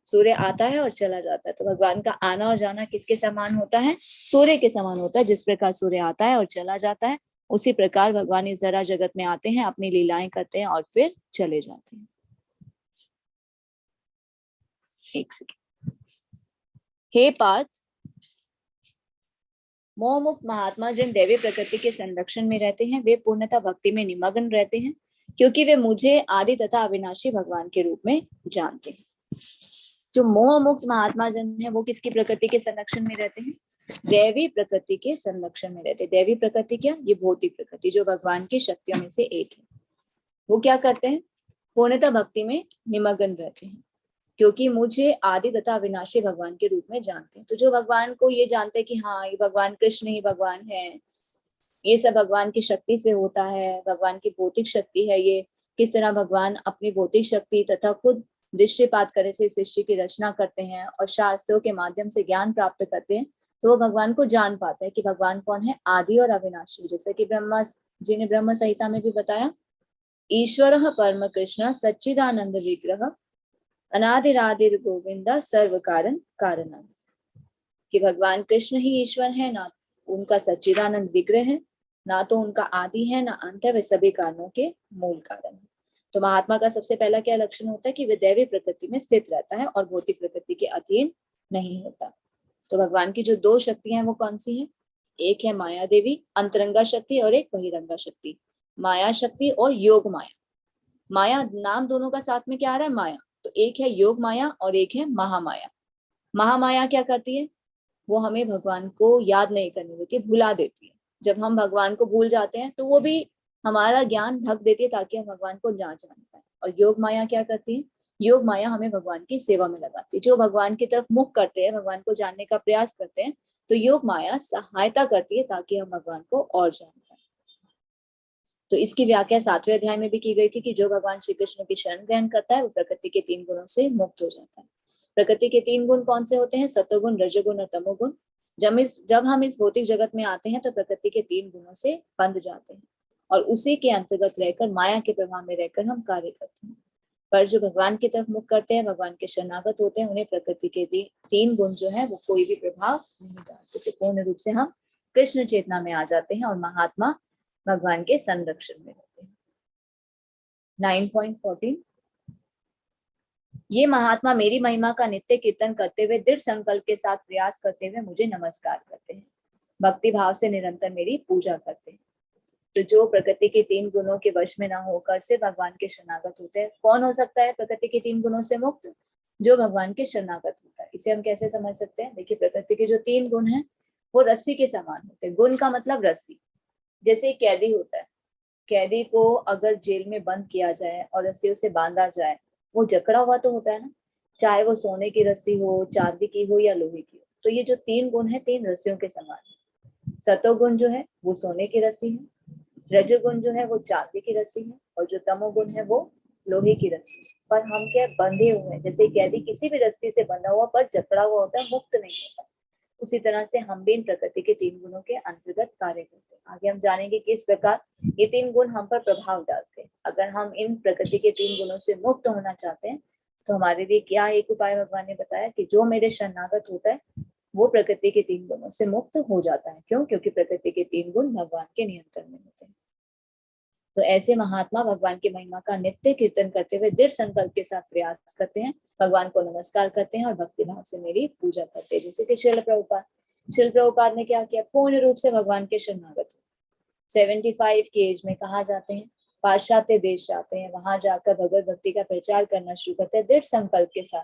सूर्य आता है और चला जाता है। तो भगवान का आना और जाना किसके समान होता है, सूर्य के समान होता है। जिस प्रकार सूर्य आता है और चला जाता है, उसी प्रकार भगवान इस जरा जगत में आते हैं, अपनी लीलाएं करते हैं और फिर चले जाते हैं। एक सेकेंड। हे पार्थ, मोह मुक्त महात्मा जिन दैवी प्रकृति के संरक्षण में रहते हैं, वे पूर्णतः भक्ति में निमग्न रहते हैं, क्योंकि वे मुझे आदि तथा अविनाशी भगवान के रूप में जानते हैं। जो मोह मुक्त महात्मा जन है वो किसकी प्रकृति के संरक्षण में रहते हैं, दैवी प्रकृति के संरक्षण में रहते हैं। दैवी प्रकृति क्या, ये भौतिक प्रकृति जो भगवान की शक्तियों में से एक है। वो क्या करते हैं, पूर्णतः भक्ति में निमग्न रहते हैं, क्योंकि मुझे आदि तथा अविनाशी भगवान के रूप में जानते हैं। तो जो भगवान को ये जानते हैं कि हाँ ये भगवान कृष्ण ही भगवान है, ये सब भगवान की शक्ति से होता है, भगवान की भौतिक शक्ति है, ये किस तरह भगवान अपनी भौतिक शक्ति तथा खुद दृष्टिपात करे से सृष्टि की रचना करते हैं और शास्त्रों के माध्यम से ज्ञान प्राप्त करते हैं, तो वो भगवान को जान पाते हैं कि भगवान कौन है, आदि और अविनाशी। जैसे कि ब्रह्मा जी ने ब्रह्म संहिता में भी बताया, ईश्वर परम कृष्ण सच्चिदानंद विग्रह अनादिरादिर गोविंदा सर्व कारण कारणम, कि भगवान कृष्ण ही ईश्वर है, ना उनका सच्चिदानंद विग्रह है, ना तो उनका आदि है ना अंत है, वे सभी कारणों के मूल कारण है। तो महात्मा का सबसे पहला क्या लक्षण होता है कि वे दैवी प्रकृति में स्थित रहता है और भौतिक प्रकृति के अधीन नहीं होता। तो भगवान की जो 2 शक्तियां हैं वो कौन सी है, एक है माया देवी अंतरंगा शक्ति और एक बहिरंगा शक्ति। माया शक्ति और योग माया, माया नाम दोनों का साथ में क्या आ रहा है, माया। तो एक है योग माया और एक है महामाया। महामाया क्या करती है, वो हमें भगवान को याद नहीं करने देती, भुला देती है। जब हम भगवान को भूल जाते हैं तो वो भी हमारा ज्ञान ढक देती है ताकि हम भगवान को ना जान पाए। और योग माया क्या करती है, योग माया हमें भगवान की सेवा में लगाती है। जो भगवान की तरफ मुख करते हैं, भगवान को जानने का प्रयास करते हैं, तो योग माया सहायता करती है ताकि हम भगवान को और जान पाए। तो इसकी व्याख्या 7वें अध्याय में भी की गई थी कि जो भगवान श्री कृष्ण की शरण ग्रहण करता है वो प्रकृति के 3 गुणों से मुक्त हो जाता है। प्रकृति के 3 गुण कौन से होते हैं, सतोगुण, रजोगुण और तमोगुण। जब हम इस भौतिक जगत में आते हैं तो प्रकृति के 3 गुणों से बंध जाते हैं और उसी के अंतर्गत रहकर, माया के प्रभाव में रहकर हम कार्य करते हैं। पर जो भगवान की तरफ मुख करते हैं, भगवान के शरणागत होते हैं, उन्हें प्रकृति के 3 गुण जो है वो कोई भी प्रभाव नहीं डालते। तो पूर्ण रूप से हम कृष्ण चेतना में आ जाते हैं और महात्मा भगवान के संरक्षण में रहते हैं। 9.14, ये महात्मा मेरी महिमा का नित्य कीर्तन करते हुए दृढ़ संकल्प के साथ प्रयास करते हुए मुझे नमस्कार करते हैं, भक्ति भाव से निरंतर मेरी पूजा करते हैं। तो जो प्रकृति के 3 गुणों के वश में ना होकर से भगवान के शरणागत होते हैं, कौन हो सकता है प्रकृति के 3 गुणों से मुक्त, जो भगवान के शरणागत होता है। इसे हम कैसे समझ सकते हैं, देखिए प्रकृति के जो 3 गुण हैं वो रस्सी के समान होते हैं। गुण का मतलब रस्सी, जैसे कैदी होता है, कैदी को अगर जेल में बंद किया जाए और रस्सियों से बांधा जाए, वो जकड़ा हुआ तो होता है ना, चाहे वो सोने की रस्सी हो, चांदी की हो या लोहे की हो। तो ये जो 3 गुण है 3 रस्सियों के समान है। सतोगुण जो है वो सोने की रस्सी है, रजोगुण जो है वो चांदी की रस्सी है और जो तमोगुण है वो लोहे की रस्सी, पर हम क्या बंधे हुए हैं। जैसे कैदी किसी भी रस्सी से बंधा हुआ पर जकड़ा हुआ होता है, मुक्त नहीं होता, उसी तरह से हम भी इन प्रकृति के 3 गुणों के अंतर्गत कार्य करते हैं। आगे हम जानेंगे कि इस प्रकार ये 3 गुण हम पर प्रभाव डालते हैं। अगर हम इन प्रकृति के 3 गुणों से मुक्त होना चाहते हैं तो हमारे लिए क्या एक उपाय भगवान ने बताया कि जो मेरे शरणागत होता है वो प्रकृति के 3 गुणों से मुक्त हो जाता है। क्यों? क्योंकि प्रकृति के 3 गुण भगवान के नियंत्रण में होते हैं। तो ऐसे महात्मा भगवान की महिमा का नित्य कीर्तन करते हुए दृढ़ संकल्प के साथ प्रयास करते हैं, भगवान को नमस्कार करते हैं और भक्ति भाव से मेरी पूजा करते हैं। जैसे कि श्रील प्रभुपाद ने क्या किया, पूर्ण रूप से भगवान के शरणागत 75 की एज में कहा जाते हैं, पाश्चात्य देश जाते हैं, वहां जाकर भगवत भक्ति का प्रचार करना शुरू करते हैं। दृढ़ संकल्प के साथ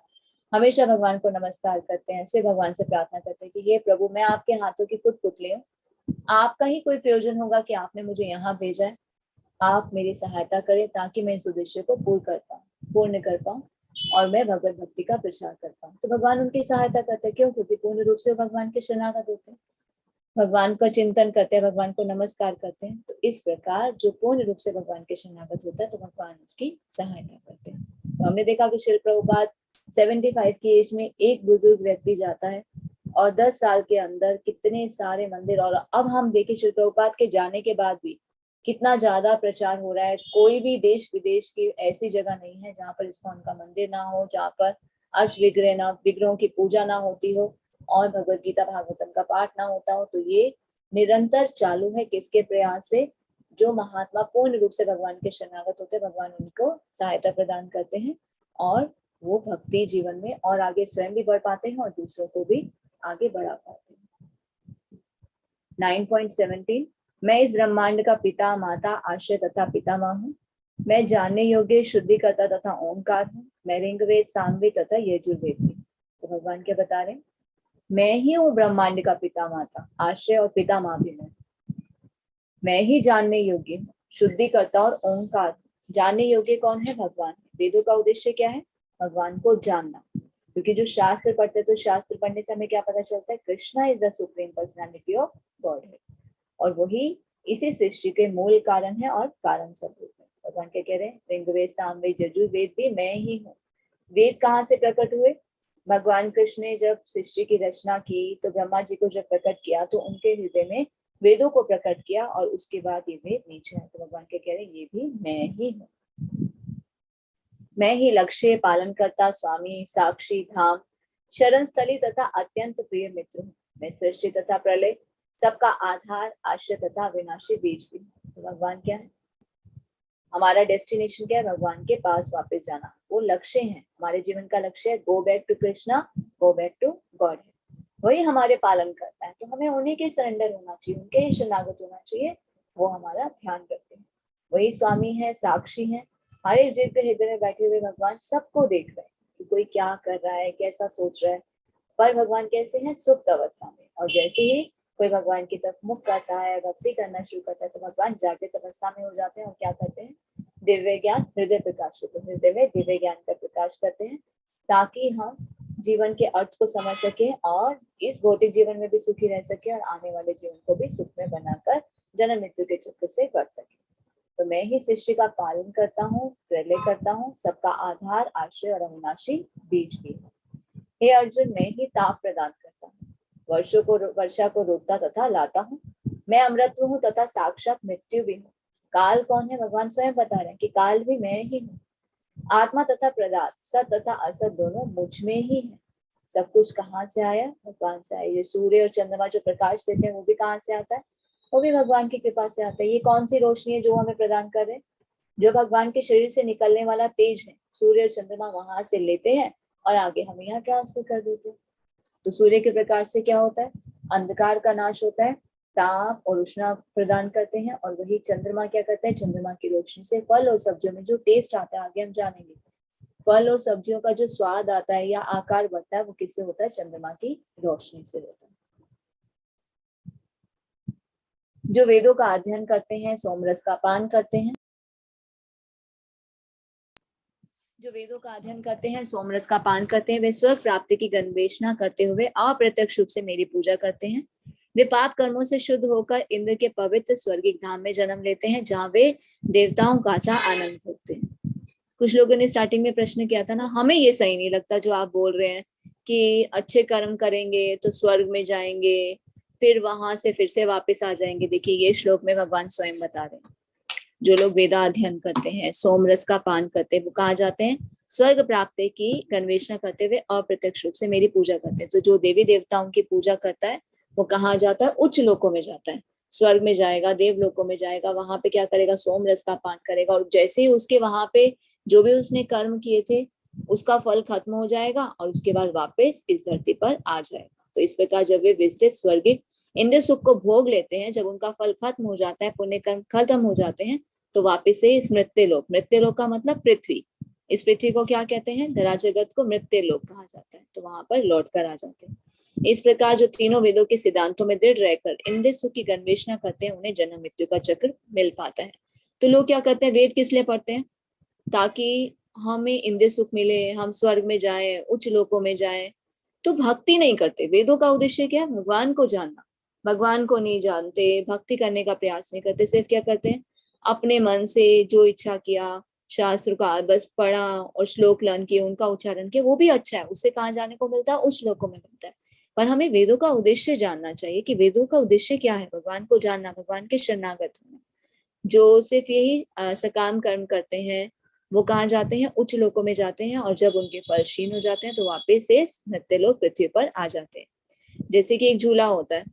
हमेशा भगवान को नमस्कार करते हैं, ऐसे भगवान से प्रार्थना करते हैं कि हे प्रभु, मैं आपके हाथों की कुटपुतली हूँ, आपका ही कोई प्रयोजन होगा कि आपने मुझे यहाँ भेजा है, आप मेरी सहायता करें ताकि मैं इस उद्देश्य को पूर्ण कर पाऊं और मैं भगवत भक्ति का प्रचार कर पाऊं। तो भगवान उनकी सहायता करते हैं। क्यों? क्योंकि पूर्ण रूप से भगवान के शरणागत होते हैं, भगवान का चिंतन करते हैं, भगवान को नमस्कार करते हैं। तो इस प्रकार जो पूर्ण रूप से भगवान के शरणागत होता है तो भगवान उसकी सहायता करते हैं। तो हमने देखा कि श्रील प्रभुपाद 75 की एज में एक बुजुर्ग व्यक्ति जाता है और 10 साल के अंदर कितने सारे मंदिर, और अब हम देखें श्रील प्रभुपाद के जाने के बाद भी कितना ज्यादा प्रचार हो रहा है। कोई भी देश विदेश की ऐसी जगह नहीं है जहाँ पर इस्कॉन का मंदिर ना हो, जहाँ पर अष्ट विग्रहों की पूजा ना होती हो और भगवत गीता भागवतम का पाठ ना होता हो। तो ये निरंतर चालू है। किसके प्रयास से? जो महात्मा पूर्ण रूप से भगवान के शरणागत होते हैं, भगवान उनको सहायता प्रदान करते हैं और वो भक्ति जीवन में और आगे स्वयं भी बढ़ पाते हैं और दूसरों को भी आगे बढ़ा पाते हैं। 9.17 मैं इस ब्रह्मांड का पिता, माता, आश्रय तथा पितामह हूँ। मैं जानने योग्य शुद्धिकर्ता तथा ओंकार हूँ। मैं ऋग्वेद, सामवेद तथा यजुर्वेद भी। तो भगवान क्या बता रहे हैं? मैं ही हूँ ब्रह्मांड का पिता, माता, आश्रय और पितामह भी मैं ही जानने योग्य हूँ, शुद्धिकर्ता और ओंकार। जानने योग्य कौन है? भगवान। वेदों का उद्देश्य क्या है? भगवान को जानना। क्योंकि जो शास्त्र पढ़ते तो शास्त्र पढ़ने से हमें क्या पता चलता है? Krishna is the supreme personality of godhead, और वही इसी सृष्टि के मूल कारण है और कारण स्वरूप है। भगवान क्या कह रहे हैं? ऋग्वेद, सामवेद, यजुर्वेद भी मैं ही हूँ। वेद कहाँ से प्रकट हुए? भगवान कृष्ण ने जब सृष्टि की रचना की तो ब्रह्मा जी को जब प्रकट किया तो उनके हृदय में वेदों को प्रकट किया और उसके बाद ये वेद नीचे है। तो भगवान क्या कह रहे हैं? ये भी मैं ही हूँ। मैं ही लक्ष्य, पालन करता, स्वामी, साक्षी, धाम, शरण स्थली तथा अत्यंत प्रिय मित्र हूँ। मैं सृष्टि तथा प्रलय, सबका आधार, आश्रय तथा विनाशी बीज भी। तो भगवान क्या है? हमारा डेस्टिनेशन क्या है? भगवान के पास वापस जाना, वो लक्ष्य है। हमारे जीवन का लक्ष्य है go back to Krishna, go back to God. वही हमारे पालन करता है, तो हमें उन्हीं के सरेंडर होना चाहिए, उनके ही शरणागत होना चाहिए। वो हमारा ध्यान करते हैं। वही स्वामी है, साक्षी है। हर एक जीव के हृदय में बैठे हुए भगवान सबको देख रहे हैं कि कोई क्या कर रहा है, कैसा सोच रहा है। पर भगवान कैसे हैं? सुप्त अवस्था में। और जैसे ही कोई भगवान की तरफ मुख करता है, भक्ति करना शुरू करता है, तो भगवान जागृत अवस्था में हो जाते हैं और क्या करते हैं? दिव्य ज्ञान हृदय प्रकाशित, तो हृदय में दिव्य ज्ञान का प्रकाश करते हैं ताकि हम जीवन के अर्थ को समझ सके और इस भौतिक जीवन में भी सुखी रह सके और आने वाले जीवन को भी सुख में बनाकर जन्म मृत्यु के चक्र से बच सके। तो मैं ही सृष्टि का पालन करता हूँ, प्रलय करता हूँ, सबका आधार, आश्रय और अविनाशी बीज भी हूँ। हे अर्जुन, मैं ही ताप प्रदान करता हूँ, वर्षा को रोकता तथा लाता हूँ। मैं अमृत हूँ तथा साक्षात मृत्यु भी हूँ। काल कौन है? भगवान स्वयं बता रहे हैं कि काल भी मैं ही हूँ। आत्मा तथा पदार्थ, सत तथा असत दोनों मुझ में ही है। सब कुछ कहाँ से आया? भगवान से आया। ये सूर्य और चंद्रमा जो प्रकाश देते हैं वो भी कहाँ से आता है? वो भी भगवान की कृपा से आता है। ये कौन सी रोशनी है जो हमें प्रदान कर रहे हैं? जो भगवान के शरीर से निकलने वाला तेज है। सूर्य और चंद्रमा वहां से लेते हैं और आगे हमें यहाँ ट्रांसफर कर देते हैं। तो सूर्य के प्रकाश से क्या होता है? अंधकार का नाश होता है, ताप और उष्णा प्रदान करते हैं। और वही चंद्रमा क्या करता है? चंद्रमा की रोशनी से फल और सब्जियों में जो टेस्ट आता है, आगे हम जानेंगे, फल और सब्जियों का जो स्वाद आता है या आकार बढ़ता है, वो किससे होता है? चंद्रमा की रोशनी से होता है। जो वेदों का अध्ययन करते हैं, सोमरस का पान करते हैं, जो वेदों का अध्ययन करते हैं, सोमरस का पान करते हैं, वे स्वर्ग प्राप्ति की गन्वेषणा करते हुए अप्रत्यक्ष रूप से मेरी पूजा करते हैं। वे पाप कर्मों से शुद्ध होकर इंद्र के पवित्र स्वर्गिक धाम में जन्म लेते हैं, जहाँ वे देवताओं का सा आनंद भोगते हैं। कुछ लोगों ने स्टार्टिंग में प्रश्न किया था ना, हमें ये सही नहीं लगता जो आप बोल रहे हैं कि अच्छे कर्म करेंगे तो स्वर्ग में जाएंगे, फिर वहां से फिर से वापस आ जाएंगे। देखिए ये श्लोक में भगवान स्वयं बता रहे हैं, जो लोग वेदा अध्ययन करते हैं, सोमरस का पान करते हैं, वो कहा जाते हैं स्वर्ग प्राप्ति की गन्वेषणा करते हुए अप्रत्यक्ष रूप से मेरी पूजा करते हैं। तो जो देवी देवताओं की पूजा करता है वो कहा जाता है उच्च लोकों में जाता है, स्वर्ग में जाएगा, देव लोकों में जाएगा, वहां पे क्या करेगा, सोम रस का पान करेगा, और जैसे ही उसके वहां पे जो भी उसने कर्म किए थे उसका फल खत्म हो जाएगा और उसके बाद वापस इस धरती पर आ जाएगा। तो इस प्रकार जब वे विस्तृत स्वर्गिक इंद्र सुख को भोग लेते हैं, जब उनका फल खत्म हो जाता है, पुण्य कर्म खत्म हो जाते हैं, तो वापिस से इस मृत्युलोक, मृत्युलोक का मतलब पृथ्वी, इस पृथ्वी को क्या कहते हैं, धरा जगत को मृत्युलोक कहा जाता है, तो वहां पर लौट कर आ जाते हैं। इस प्रकार जो तीनों वेदों के सिद्धांतों में दृढ़ रहकर इंद्र सुख की गन्वेषणा करते हैं, उन्हें जन्म मृत्यु का चक्र मिल पाता है। तो लोग क्या करते हैं, वेद किस लिए पढ़ते हैं, ताकि हमें इंद्र सुख मिले, हम स्वर्ग में जाएं, उच्च लोकों में जाएं। तो भक्ति नहीं करते। वेदों का उद्देश्य क्या है, भगवान को जानना। भगवान को नहीं जानते, भक्ति करने का प्रयास नहीं करते, सिर्फ क्या करते हैं, अपने मन से जो इच्छा किया, शास्त्र का बस पढ़ा और श्लोक लर्न किए, उनका उच्चारण किया, वो भी अच्छा है, उससे कहाँ जाने को मिलता है, उस श्लोकों में मिलता है। पर हमें वेदों का उद्देश्य जानना चाहिए कि वेदों का उद्देश्य क्या है, भगवान को जानना, भगवान के शरणागत होना। जो सिर्फ यही सकाम कर्म करते हैं वो कहाँ जाते हैं, उच्च लोकों में जाते हैं, और जब उनके फल क्षीण हो जाते हैं तो वापस से मृत्यु लोक पृथ्वी पर आ जाते हैं। जैसे कि एक झूला होता है,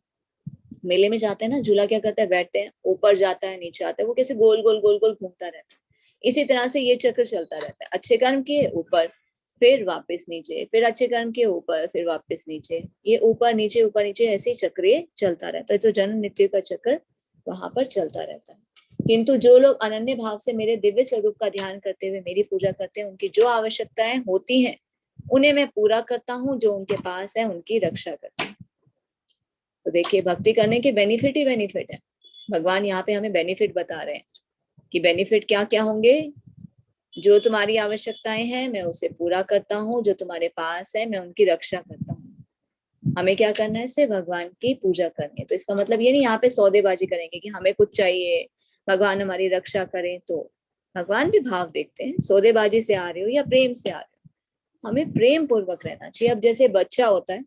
मेले में जाते हैं ना, झूला क्या करता है, बैठते हैं, ऊपर जाता है, नीचे आता है, वो कैसे गोल गोल गोल गोल घूमता रहता है। इसी तरह से ये चक्र चलता रहता है, अच्छे कर्म के ऊपर फिर वापस नीचे, फिर अच्छे कर्म के ऊपर फिर वापस नीचे, ये ऊपर नीचे ऐसे ही चक्र चलता रहता है। जो जन्म मृत्यु का चक्र वहां पर चलता रहता है। किंतु जो लोग अनन्य भाव से मेरे दिव्य स्वरूप का ध्यान करते हुए मेरी पूजा करते हैं, उनकी जो आवश्यकताएं होती हैं उन्हें मैं पूरा करता हूँ, जो उनके पास है उनकी रक्षा करता हूँ। तो देखिए भक्ति करने के बेनिफिट ही बेनिफिट है। भगवान यहाँ पे हमें बेनिफिट बता रहे हैं कि बेनिफिट क्या क्या होंगे। जो तुम्हारी आवश्यकताएं हैं मैं उसे पूरा करता हूँ, जो तुम्हारे पास है मैं उनकी रक्षा करता हूँ। हमें क्या करना है, सिर्फ भगवान की पूजा करनी है। तो इसका मतलब ये नहीं यहाँ पे सौदेबाजी करेंगे कि हमें कुछ चाहिए, भगवान हमारी रक्षा करें। तो भगवान भी भाव देखते हैं, सौदेबाजी से आ रहे हो या प्रेम से आ रहे हो, हमें प्रेम पूर्वक रहना चाहिए। अब जैसे बच्चा होता है,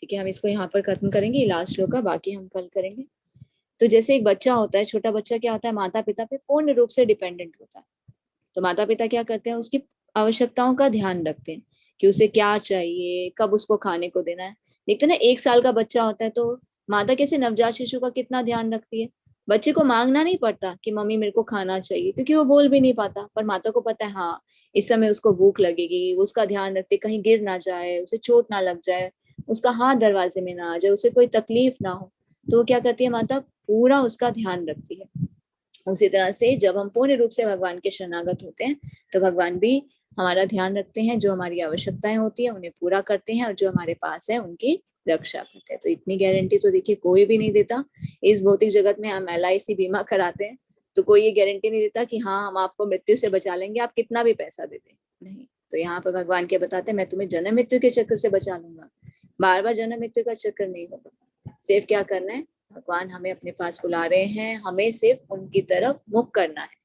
ठीक है, हम इसको यहाँ पर खत्म करेंगे, लास्ट श्लोक का बाकी हम कल करेंगे। तो जैसे एक बच्चा होता है, छोटा बच्चा क्या होता है, माता पिता पे पूर्ण रूप से डिपेंडेंट होता है। तो माता पिता क्या करते हैं, उसकी आवश्यकताओं का ध्यान रखते हैं कि उसे क्या चाहिए, कब उसको खाने को देना है। देखते ना, 1 साल का बच्चा होता है तो माता कैसे नवजात शिशु का कितना ध्यान रखती है। बच्चे को मांगना नहीं पड़ता कि मम्मी मेरे को खाना चाहिए, क्योंकि वो बोल भी नहीं पाता, पर माता को पता है हाँ इस समय उसको भूख लगेगी, वो उसका ध्यान रखती है कहीं गिर ना जाए, उसे चोट ना लग जाए, उसका हाथ दरवाजे में ना आ जाए, उसे कोई तकलीफ ना हो। तो वो क्या करती है, माता पूरा उसका ध्यान रखती है। उसी तरह से जब हम पूर्ण रूप से भगवान के शरणागत होते हैं तो भगवान भी हमारा ध्यान रखते हैं, जो हमारी आवश्यकताएं होती है उन्हें पूरा करते हैं, और जो हमारे पास है उनकी रक्षा करते हैं। तो इतनी गारंटी तो देखिए कोई भी नहीं देता। इस भौतिक जगत में हम LIC बीमा कराते हैं तो कोई ये गारंटी नहीं देता कि हाँ हम आपको मृत्यु से बचा लेंगे, आप कितना भी पैसा दे दें, नहीं। तो यहाँ पर भगवान क्या बताते हैं, मैं तुम्हें जन्म मृत्यु के चक्कर से बचा लूंगा, बार बार जन्म मृत्यु का चक्कर नहीं होगा। सिर्फ क्या करना है, भगवान हमें अपने पास बुला रहे हैं, हमें सिर्फ उनकी तरफ मुख करना है,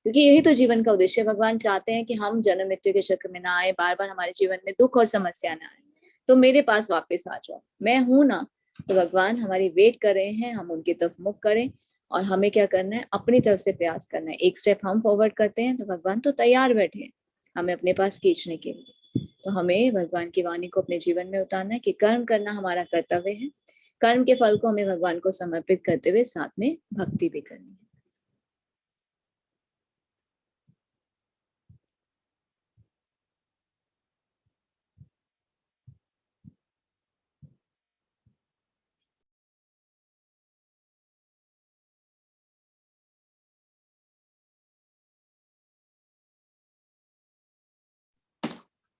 क्योंकि यही तो जीवन का उद्देश्य है। भगवान चाहते हैं कि हम जन्म मृत्यु के चक्कर में ना आए, बार बार हमारे जीवन में दुख और समस्या ना आए, तो मेरे पास वापस आ जाओ, मैं हूं ना। तो भगवान हमारी वेट कर रहे हैं, हम उनकी तरफ मुख करें, और हमें क्या करना है, अपनी तरफ से प्रयास करना है। एक स्टेप हम फॉरवर्ड करते हैं तो भगवान तो तैयार बैठे हैं हमें अपने पास खींचने के लिए। तो हमें भगवान की वाणी को अपने जीवन में उतारना है कि कर्म करना हमारा कर्तव्य है, कर्म के फल को हमें भगवान को समर्पित करते हुए साथ में भक्ति भी करनी है।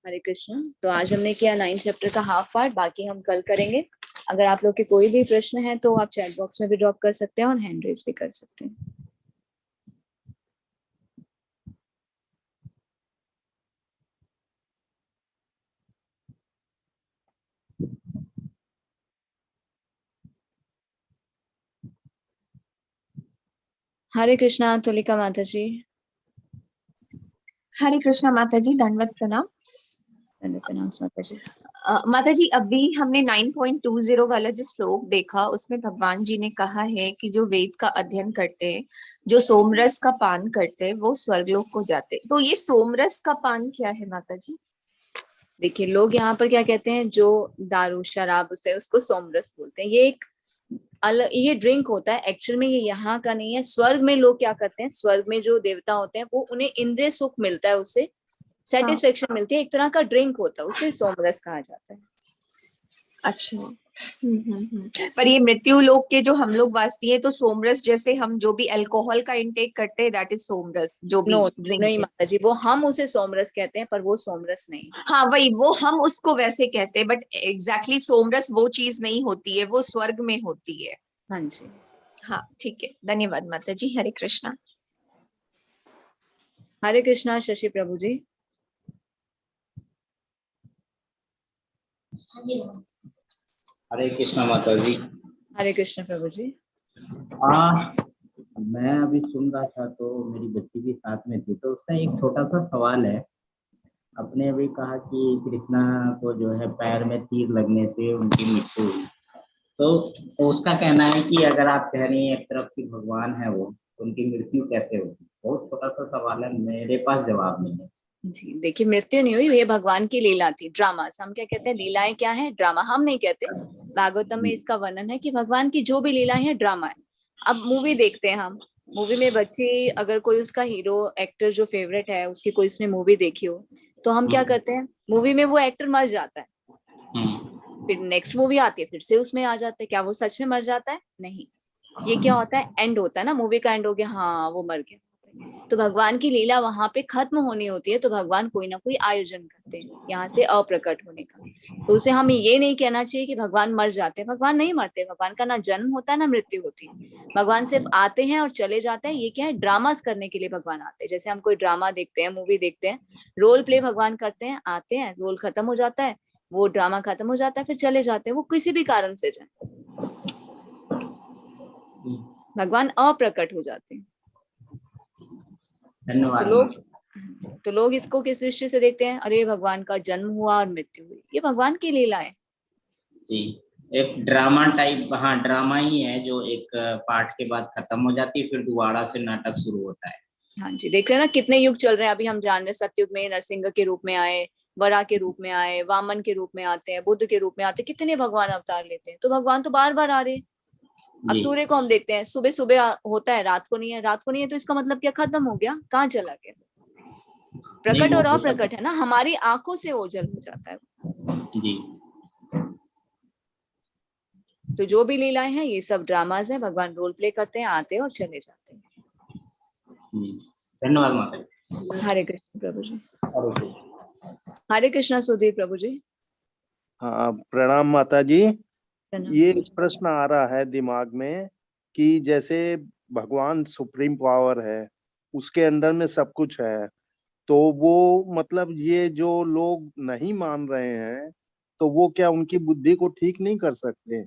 हरे कृष्ण। तो आज हमने किया 9 चैप्टर का हाफ पार्ट, बाकी हम कल करेंगे। अगर आप लोग के कोई भी प्रश्न है तो आप चैट बॉक्स में भी ड्रॉप कर सकते हैं और हैंड रेज भी कर सकते हैं। हरे कृष्णा तुलिका माता जी। हरे कृष्णा माता जी, दंडवत प्रणाम। प्रणाम माता जी। माता जी, अभी हमने 9.20 वाला जो श्लोक देखा, उसमें भगवान जी ने कहा है कि जो वेद का अध्ययन करते हैं, जो सोमरस का पान करते हैं, वो स्वर्गलोक को जाते हैं। तो ये सोमरस का पान क्या है माता जी? देखिए, लोग यहाँ पर क्या कहते हैं, जो दारू शराब उसे उसको सोमरस बोलते हैं। ये एक अलग ये ड्रिंक होता है। एक्चुअल में ये यहाँ का नहीं है। स्वर्ग में लोग क्या करते हैं, स्वर्ग में जो देवता होते हैं वो उन्हें इंद्रिय सुख मिलता है, उससे हाँ। सेटिस्फेक्शन मिलती है, एक तरह का ड्रिंक होता है, उसे सोमरस कहा जाता है। अच्छा। पर ये मृत्यु लोक के जो हम लोग वासी हैं, तो सोमरस जैसे हम जो भी अल्कोहल का इंटेक करते हैं, दैट इज सोमरस, जो भी नो, ड्रिंक नहीं है। माता जी, वो हम उसे सोमरस कहते हैं पर वो सोमरस नहीं है। हाँ वही, वो हम उसको वैसे कहते हैं, बट एग्जैक्टली सोमरस वो चीज नहीं होती है, वो स्वर्ग में होती है। हाँ जी। हाँ ठीक है, धन्यवाद माता जी। हरे कृष्णा। हरे कृष्णा शशि प्रभु जी। हरे कृष्णा माता जी। हरे कृष्ण प्रभु जी। आ, मैं अभी सुन रहा था तो मेरी बच्ची भी साथ में थी, तो उसका एक छोटा सा सवाल है। आपने अभी कहा कि कृष्णा को जो है पैर में तीर लगने से उनकी मृत्यु हुई, तो उसका कहना है कि अगर आप कह रही हैं एक तरफ कि भगवान है वो, तो उनकी मृत्यु कैसे होगी? बहुत छोटा सा सवाल है, मेरे पास जवाब नहीं है। जी देखिए, मृत्यु नहीं हुई, ये भगवान की लीला थी, ड्रामा। हम क्या कहते हैं, लीलाएं क्या है, ड्रामा। हम नहीं कहते, भागवतम में इसका वर्णन है कि भगवान की जो भी लीलाएं हैं ड्रामा है। अब मूवी देखते हैं हम, मूवी में बच्चे, अगर कोई उसका हीरो एक्टर जो फेवरेट है उसकी कोई उसने मूवी देखी हो, तो हम क्या करते हैं, मूवी में वो एक्टर मर जाता है, फिर नेक्स्ट मूवी आती है फिर से उसमें आ जाता है। क्या वो सच में मर जाता है? नहीं। ये क्या होता है, एंड होता है ना, मूवी का एंड हो गया, हाँ वो मर गया। तो भगवान की लीला वहां पे खत्म होनी होती है, तो भगवान कोई ना कोई आयोजन करते हैं यहाँ से अप्रकट होने का। तो उसे हमें ये नहीं कहना चाहिए कि भगवान मर जाते हैं। भगवान नहीं मरते, भगवान का ना जन्म होता है ना मृत्यु होती है। भगवान सिर्फ आते हैं और चले जाते हैं। ये क्या है, ड्रामास करने के लिए भगवान आते हैं। जैसे हम कोई ड्रामा देखते हैं, मूवी देखते हैं, रोल प्ले भगवान करते हैं, आते हैं, रोल खत्म हो जाता है, वो ड्रामा खत्म हो जाता है, फिर चले जाते हैं, वो किसी भी कारण से जाए, भगवान अप्रकट हो जाते हैं। धन्यवाद। तो लोग इसको किस दृष्टि से देखते हैं, अरे भगवान का जन्म हुआ और मृत्यु हुई, ये भगवान की लीला है जी, एक ड्रामा टाइप, हाँ ड्रामा ही है जो एक पार्ट के बाद खत्म हो जाती है, फिर दोबारा से नाटक शुरू होता है। हाँ जी, देख रहे हैं ना कितने युग चल रहे हैं। अभी हम जान रहे हैं, सतयुग में नरसिंह के रूप में आए, वरा के रूप में आए, वामन के रूप में आते हैं, बुद्ध के रूप में आते हैं, कितने भगवान अवतार लेते हैं। तो भगवान तो बार बार आ रहे हैं। अब सूर्य को हम देखते हैं, सुबह सुबह होता है, रात को नहीं है, रात को नहीं है, तो इसका मतलब क्या, खत्म हो गया, कहाँ चला गया? प्रकट और अप्रकट है ना, हमारी आंखों से ओझल हो जाता है जी। तो जो भी लीलाएं हैं ये सब ड्रामाज है, भगवान रोल प्ले करते हैं, आते हैं और चले जाते हैं। धन्यवाद माता। हरे कृष्ण प्रभु जी। हरे कृष्णा सुधीर प्रभु जी। हाँ प्रणाम माता जी। ये प्रणाम। प्रश्न आ रहा है दिमाग में कि जैसे भगवान सुप्रीम पावर है, उसके अंदर में सब कुछ है, तो वो मतलब ये जो लोग नहीं मान रहे हैं, तो वो क्या उनकी बुद्धि को ठीक नहीं कर सकते?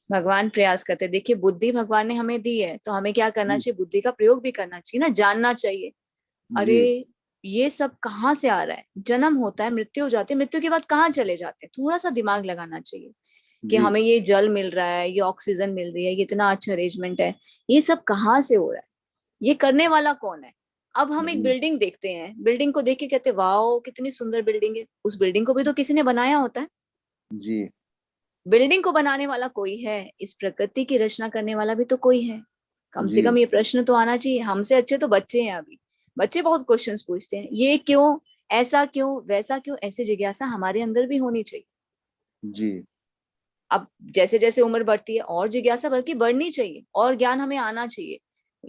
भगवान प्रयास करते हैं। देखिए, बुद्धि भगवान ने हमें दी है, तो हमें क्या करना चाहिए, बुद्धि का प्रयोग भी करना चाहिए ना, जानना चाहिए। अरे ये सब कहाँ से आ रहा है, जन्म होता है, मृत्यु हो जाती है, मृत्यु के बाद कहाँ चले जाते हैं, थोड़ा सा दिमाग लगाना चाहिए कि हमें ये जल मिल रहा है, ये ऑक्सीजन मिल रही है, ये इतना अच्छा अरेंजमेंट है, ये सब कहाँ से हो रहा है, ये करने वाला कौन है? अब हम एक बिल्डिंग देखते हैं, बिल्डिंग को देख के कहते हैं वाओ कितनी सुंदर बिल्डिंग है, उस बिल्डिंग को भी तो किसी ने बनाया होता है। जी। बिल्डिंग को बनाने वाला कोई है, इस प्रकृति की रचना करने वाला भी तो कोई है। कम से जी। कम ये प्रश्न तो आना चाहिए। हमसे अच्छे तो बच्चे हैं, अभी बच्चे बहुत क्वेश्चंस पूछते हैं, ये क्यों, ऐसा क्यों, वैसा क्यों, ऐसी जिज्ञासा हमारे अंदर भी होनी चाहिए। जी। अब जैसे जैसे उम्र बढ़ती है और जिज्ञासा बल्कि बढ़नी चाहिए, और ज्ञान हमें आना चाहिए,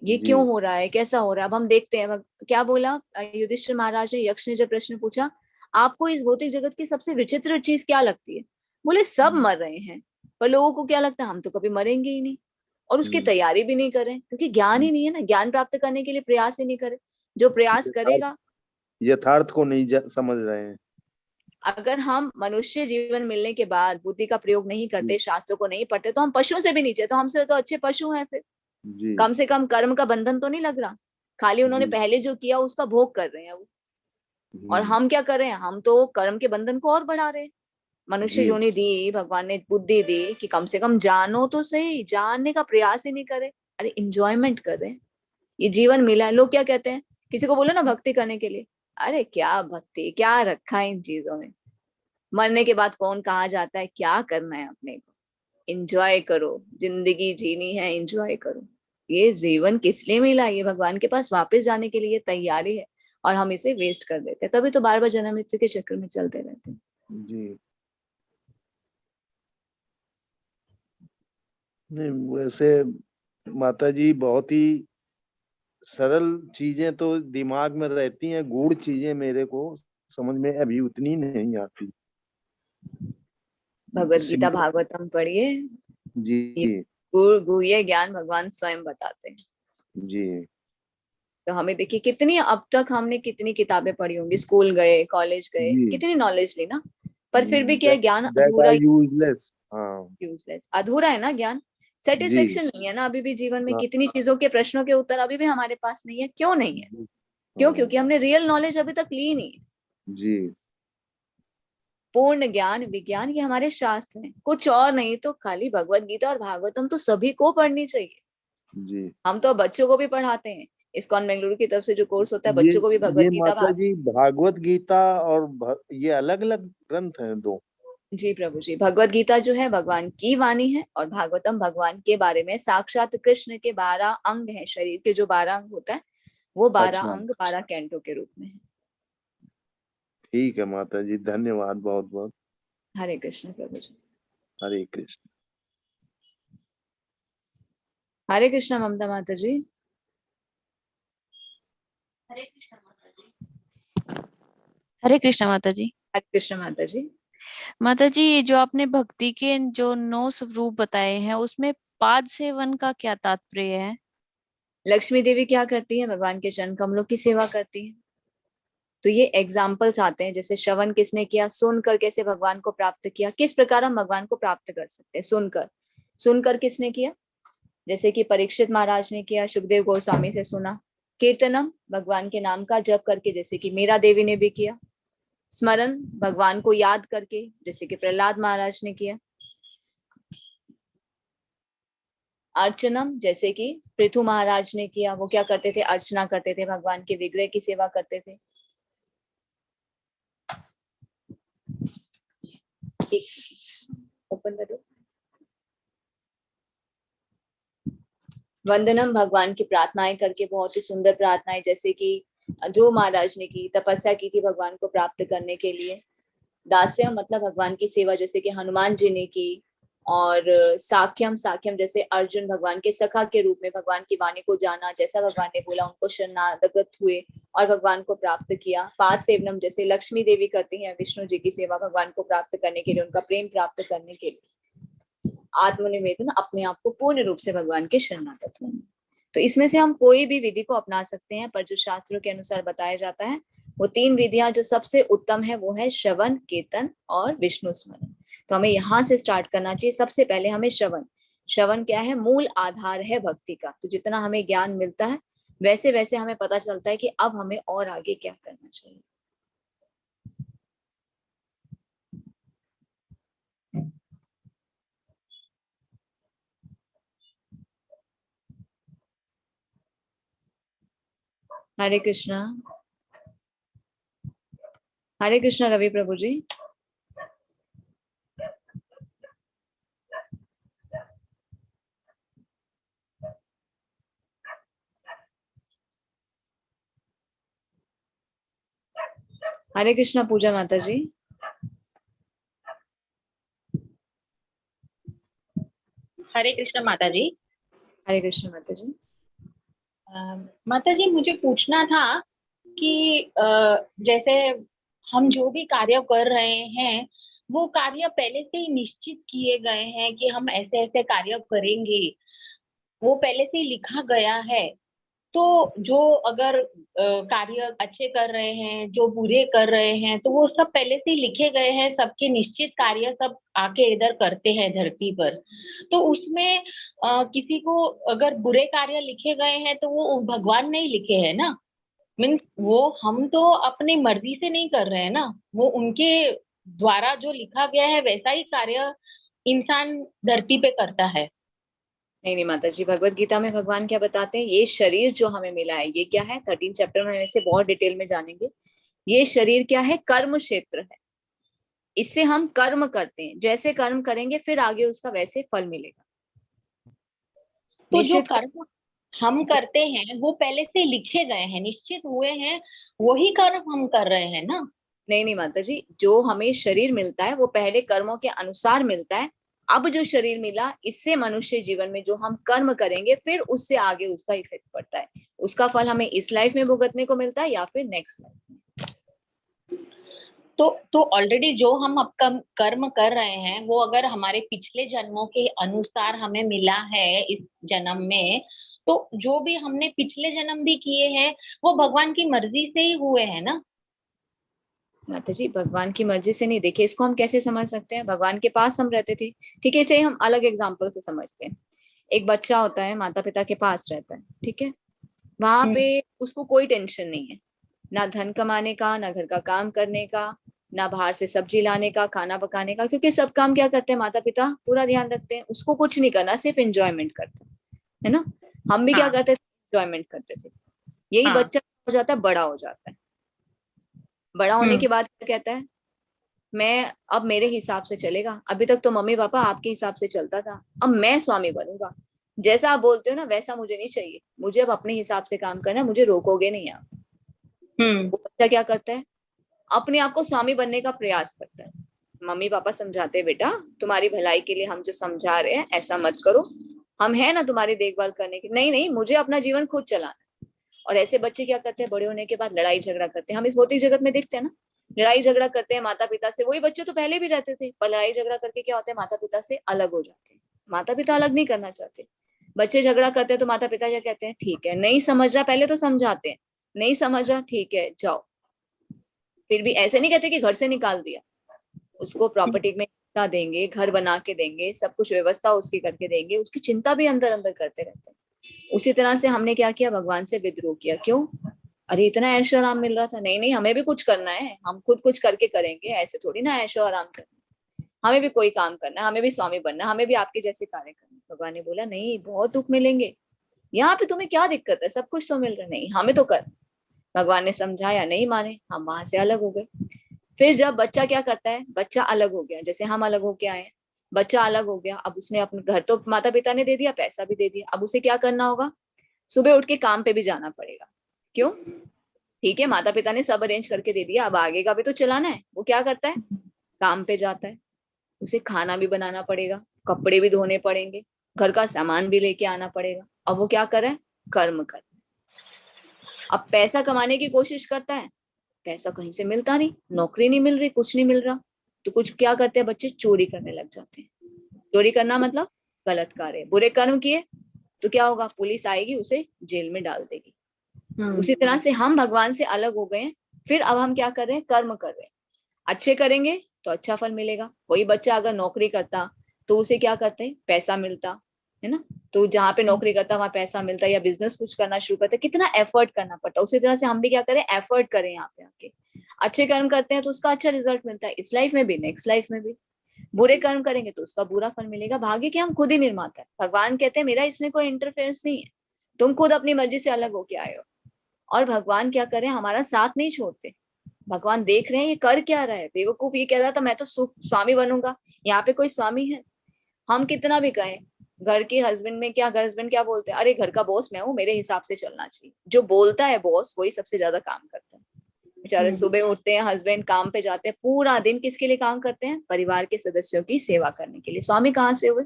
ये जी। क्यों हो रहा है, कैसा हो रहा है। अब हम देखते हैं क्या बोला युधिष्ठिर महाराज ने, यक्ष ने जब प्रश्न पूछा, आपको इस भौतिक जगत की सबसे विचित्र चीज क्या लगती है? बोले सब मर रहे हैं, पर लोगों को क्या लगता है, हम तो कभी मरेंगे ही नहीं, और उसकी तैयारी भी नहीं करें, क्योंकि ज्ञान ही नहीं है ना, ज्ञान प्राप्त करने के लिए प्रयास ही नहीं करे। जो प्रयास करेगा, यथार्थ को नहीं समझ रहे हैं। अगर हम मनुष्य जीवन मिलने के बाद बुद्धि का प्रयोग नहीं करते, शास्त्रों को नहीं पढ़ते, तो हम पशुओं से भी नीचे, तो हमसे तो अच्छे पशु हैं फिर। जी कम से कम कर्म का बंधन तो नहीं लग रहा, खाली उन्होंने जी। पहले जो किया उसका भोग कर रहे हैं वो। और हम्म, हम क्या कर रहे हैं, हम तो कर्म के बंधन को और बढ़ा रहे हैं। मनुष्य जी योनि दी, भगवान ने बुद्धि दी कि कम से कम जानो तो सही, जानने का प्रयास ही नहीं करे। अरे इंजॉयमेंट कर रहे हैं, ये जीवन मिला है। लोग क्या कहते हैं, किसी को बोलो ना भक्ति करने के लिए, अरे क्या भक्ति, क्या रखा है इन चीजों में, मरने के बाद कौन कहाँ जाता है, क्या करना है अपने को, एंजॉय करो, जिंदगी जीनी है, एंजॉय करो। ये जीवन किस लिए मिला, ये भगवान के पास वापस जाने के लिए तैयारी है, और हम इसे वेस्ट कर देते हैं। तभी तो बार बार जन्म मृत्यु के चक्कर में चलते रहते हैं। जी। नहीं वैसे माता जी बहुत ही सरल चीजें तो दिमाग में रहती हैं, गूढ़ चीजें मेरे को समझ में अभी उतनी नहीं आती। भगवत गीता सिंपल। भागवतम पढ़िए, जी ये गुह्य ज्ञान भगवान स्वयं बताते हैं। जी तो हमें देखिए कितनी, अब तक हमने कितनी किताबें पढ़ी होंगी, स्कूल गए, कॉलेज गए, जी। कितनी नॉलेज ली ना, पर फिर भी क्या है, दैट ज्ञान दैट अधूरा, आर यूजलेस। हाँ यूजलेस, अधूरा है ना ज्ञान। जी। सेटिस्फेक्शन नहीं है ना अभी भी जीवन में, हाँ कितनी चीजों के प्रश्नों के उत्तर अभी भी हमारे पास नहीं है। क्यों नहीं है? जी, क्यों? हाँ क्योंकि हमने रियल नॉलेज अभी तक ली नहीं है। जी पूर्ण ज्ञान विज्ञान ये हमारे शास्त्र हैं, कुछ और नहीं। तो खाली भगवत गीता और भागवतम तो सभी को पढ़नी चाहिए। जी। हम तो बच्चों को भी पढ़ाते हैं, इस्कॉन बेंगलुरु की तरफ से जो कोर्स होता है, ये बच्चों को भी भगवत ये गीता माता जी भागवत गीता और ये अलग अलग ग्रंथ हैं दो। जी प्रभु जी, भगवत गीता जो है भगवान की वाणी है, और भागवतम भगवान के बारे में, साक्षात कृष्ण के 12 अंग हैं, शरीर के जो 12 अंग होता है, वो 12 अच्छा अंग 12 कैंटों के रूप में है। ठीक है माता जी, धन्यवाद बहुत बहुत। हरे कृष्ण प्रभु जी। हरे कृष्ण। हरे कृष्ण ममता माता जी। हरे कृष्ण माता जी। हरे कृष्ण माता जी। हरे कृष्ण माता जी। माता जी, जो आपने भक्ति के जो 9 स्वरूप बताए हैं, उसमें पाद सेवन का क्या तात्पर्य है? लक्ष्मी देवी क्या करती है, भगवान के चरण कमलों की सेवा करती है। तो ये एग्जाम्पल्स आते हैं, जैसे श्रवण किसने किया, सुनकर कैसे भगवान को प्राप्त किया, किस प्रकार हम भगवान को प्राप्त कर सकते हैं। सुनकर, सुनकर किसने किया, जैसे कि परीक्षित महाराज ने किया, सुखदेव गोस्वामी से सुना। कीर्तनम, भगवान के नाम का जप करके, जैसे कि मीरा देवी ने भी किया। स्मरण, भगवान को याद करके, जैसे कि प्रहलाद महाराज ने किया। अर्चनम, जैसे कि पृथु महाराज ने किया, वो क्या करते थे, अर्चना करते थे, भगवान के विग्रह की सेवा करते थे। ओपन करो। वंदनम, भगवान की प्रार्थनाएं करके, बहुत ही सुंदर प्रार्थनाएं, जैसे कि ध्रुव महाराज ने की, तपस्या की थी भगवान को प्राप्त करने के लिए। दास्यम मतलब भगवान की सेवा, जैसे कि हनुमान जी ने की। और साख्यम, साख्यम जैसे अर्जुन भगवान के सखा के रूप में भगवान की वाणी को जाना, जैसा भगवान ने बोला उनको शरणागत हुए और भगवान को प्राप्त किया। पाद सेवनम, जैसे लक्ष्मी देवी करती हैं विष्णु जी की सेवा भगवान को प्राप्त करने के लिए, उनका प्रेम प्राप्त करने के लिए। आत्मनिवेदन, अपने आप को पूर्ण रूप से भगवान के शरणागत होना। तो इसमें से हम कोई भी विधि को अपना सकते हैं, पर जो शास्त्रों के अनुसार बताया जाता है, वो 3 विधियां जो सबसे उत्तम है, वो है श्रवण, कीर्तन और विष्णु स्मरण। तो हमें यहाँ से स्टार्ट करना चाहिए। सबसे पहले हमें श्रवण, श्रवण क्या है, मूल आधार है भक्ति का। तो जितना हमें ज्ञान मिलता है, वैसे वैसे हमें पता चलता है कि अब हमें और आगे क्या करना चाहिए। हरे कृष्णा। हरे कृष्णा रवि प्रभु जी। हरे कृष्णा पूजा माता जी। हरे कृष्ण माता जी। हरे कृष्ण माता जी। माता जी, मुझे पूछना था कि जैसे हम जो भी कार्य कर रहे हैं, वो कार्य पहले से ही निश्चित किए गए हैं कि हम ऐसे ऐसे कार्य करेंगे, वो पहले से ही लिखा गया है, तो जो अगर कार्य अच्छे कर रहे हैं, जो बुरे कर रहे हैं, तो वो सब पहले से ही लिखे गए हैं, सबके निश्चित कार्य सब आके इधर करते हैं धरती पर। तो उसमें किसी को अगर बुरे कार्य लिखे गए हैं तो वो भगवान नहीं लिखे हैं ना। मीन्स वो हम तो अपनी मर्जी से नहीं कर रहे हैं ना, वो उनके द्वारा जो लिखा गया है वैसा ही कार्य इंसान धरती पे करता है। नहीं नहीं माता जी, भगवत गीता में भगवान क्या बताते हैं, ये शरीर जो हमें मिला है ये क्या है, 13 चैप्टर में इसे बहुत डिटेल में जानेंगे। ये शरीर क्या है, कर्म क्षेत्र है। इससे हम कर्म करते हैं, जैसे कर्म करेंगे फिर आगे उसका वैसे फल मिलेगा। तो जो निश्चित कर्म हम करते हैं वो पहले से लिखे गए हैं, निश्चित हुए हैं, वही कर्म हम कर रहे हैं ना। नहीं नहीं माता जी, जो हमें शरीर मिलता है वो पहले कर्मों के अनुसार मिलता है। अब जो शरीर मिला इससे मनुष्य जीवन में जो हम कर्म करेंगे फिर उससे आगे उसका इफेक्ट पड़ता है। उसका फल हमें इस लाइफ में भुगतने को मिलता है या फिर नेक्स्ट लाइफ में। तो ऑलरेडी जो हम अब कर्म कर रहे हैं वो अगर हमारे पिछले जन्मों के अनुसार हमें मिला है इस जन्म में, तो जो भी हमने पिछले जन्म भी किए हैं वो भगवान की मर्जी से ही हुए हैं ना। माता जी भगवान की मर्जी से नहीं, देखिए इसको हम कैसे समझ सकते हैं, भगवान के पास हम रहते थे, ठीक है, इसे हम अलग एग्जाम्पल से समझते हैं। एक बच्चा होता है, माता पिता के पास रहता है, ठीक है, वहां पे उसको कोई टेंशन नहीं है, ना धन कमाने का, ना घर का काम करने का, ना बाहर से सब्जी लाने का, खाना पकाने का, क्योंकि सब काम क्या करते हैं माता पिता, पूरा ध्यान रखते हैं, उसको कुछ नहीं करना, सिर्फ एंजॉयमेंट करते हैं, है ना। हम भी क्या हाँ। करते थे, एंजॉयमेंट करते थे। यही हाँ। बच्चा हो जाता है, बड़ा हो जाता है। बड़ा होने के बाद क्या कहता है, मैं अब मेरे हिसाब से चलेगा, अभी तक तो मम्मी पापा आपके हिसाब से चलता था, अब मैं स्वामी बनूंगा, जैसा आप बोलते हो ना वैसा मुझे नहीं चाहिए, मुझे अब अपने हिसाब से काम करना है, मुझे रोकोगे नहीं आप। वो बच्चा क्या करता है, अपने आप को स्वामी बनने का प्रयास करता है। मम्मी पापा समझाते हैं, बेटा तुम्हारी भलाई के लिए हम जो समझा रहे हैं ऐसा मत करो, हम है ना तुम्हारी देखभाल करने की, नहीं नहीं मुझे अपना जीवन खुद चलाना है। और ऐसे बच्चे क्या करते हैं, बड़े होने के बाद लड़ाई झगड़ा करते हैं, हम इस भौतिक जगत में देखते हैं ना, लड़ाई झगड़ा करते हैं माता पिता से। वही बच्चे तो पहले भी रहते थे, पर लड़ाई झगड़ा करके क्या होता है, माता पिता से अलग हो जाते हैं। माता पिता अलग नहीं करना चाहते, बच्चे झगड़ा करते हैं तो माता पिता क्या कहते हैं, ठीक है नहीं समझ रहा, पहले तो समझाते हैं, नहीं समझ रहा ठीक है जाओ, फिर भी ऐसे नहीं कहते कि घर से निकाल दिया, उसको प्रॉपर्टी में हिस्सा देंगे, घर बना के देंगे, सब कुछ व्यवस्था उसकी करके देंगे, उसकी चिंता भी अंदर अंदर करते रहते हैं। उसी तरह से हमने क्या किया, भगवान से विद्रोह किया। क्यों, अरे इतना ऐशो आराम मिल रहा था, नहीं नहीं हमें भी कुछ करना है, हम खुद कुछ करके करेंगे, ऐसे थोड़ी ना ऐशो आराम करना, हमें भी कोई काम करना है, हमें भी स्वामी बनना है, हमें भी आपके जैसे कार्य करना है। भगवान ने बोला नहीं, बहुत दुख मिलेंगे, यहाँ पे तुम्हें क्या दिक्कत है, सब कुछ तो मिल रहा, नहीं हमें तो कर। भगवान ने समझाया, नहीं माने, हम वहां से अलग हो गए। फिर जब बच्चा क्या करता है, बच्चा अलग हो गया, जैसे हम अलग होके आए हैं, बच्चा अलग हो गया, अब उसने अपने घर तो माता पिता ने दे दिया, पैसा भी दे दिया, अब उसे क्या करना होगा, सुबह उठ के काम पे भी जाना पड़ेगा। क्यों, ठीक है माता पिता ने सब अरेंज करके दे दिया, अब आगे का भी तो चलाना है। वो क्या करता है, काम पे जाता है, उसे खाना भी बनाना पड़ेगा, कपड़े भी धोने पड़ेंगे, घर का सामान भी लेके आना पड़ेगा। अब वो क्या कर रहा है, कर्म कर, अब पैसा कमाने की कोशिश करता है, पैसा कहीं से मिलता नहीं, नौकरी नहीं मिल रही, कुछ नहीं मिल रहा, तो कुछ क्या करते हैं बच्चे, चोरी करने लग जाते हैं। चोरी करना मतलब गलत कार्य, बुरे कर्म किए तो क्या होगा, पुलिस आएगी उसे जेल में डाल देगी। उसी तरह से हम भगवान से अलग हो गए हैं, फिर अब हम क्या कर रहे हैं, कर्म कर रहे हैं, अच्छे करेंगे तो अच्छा फल मिलेगा। वही बच्चा अगर नौकरी करता तो उसे क्या करते हैं, पैसा मिलता है ना, तो जहाँ पे नौकरी करता वहां पैसा मिलता, या बिजनेस कुछ करना शुरू करते, कितना एफर्ट करना पड़ता। उसी तरह से हम भी क्या करें, एफर्ट करें, यहाँ पे आके अच्छे कर्म करते हैं तो उसका अच्छा रिजल्ट मिलता है, इस लाइफ में भी नेक्स्ट लाइफ में भी। बुरे कर्म करेंगे तो उसका बुरा फल मिलेगा। भाग्य के हम खुद ही निर्माता है, भगवान कहते हैं मेरा इसमें कोई इंटरफेरेंस नहीं है, तुम खुद अपनी मर्जी से अलग होके आए हो। और भगवान क्या करें, हमारा साथ नहीं छोड़ते, भगवान देख रहे हैं ये कर क्या रहा है, बेवकूफ ये कह रहा था मैं तो स्वामी बनूंगा, यहाँ पे कोई स्वामी है। हम कितना भी कहें, घर के हस्बैंड में क्या, हस्बैंड क्या बोलते हैं, अरे घर का बॉस मैं हूँ, मेरे हिसाब से चलना चाहिए। जो बोलता है बॉस वही सबसे ज्यादा काम करता है। बेचारे सुबह उठते हैं, हस्बैंड काम पे जाते हैं, पूरा दिन किसके लिए काम करते हैं, परिवार के सदस्यों की सेवा करने के लिए। स्वामी कहाँ से हुए।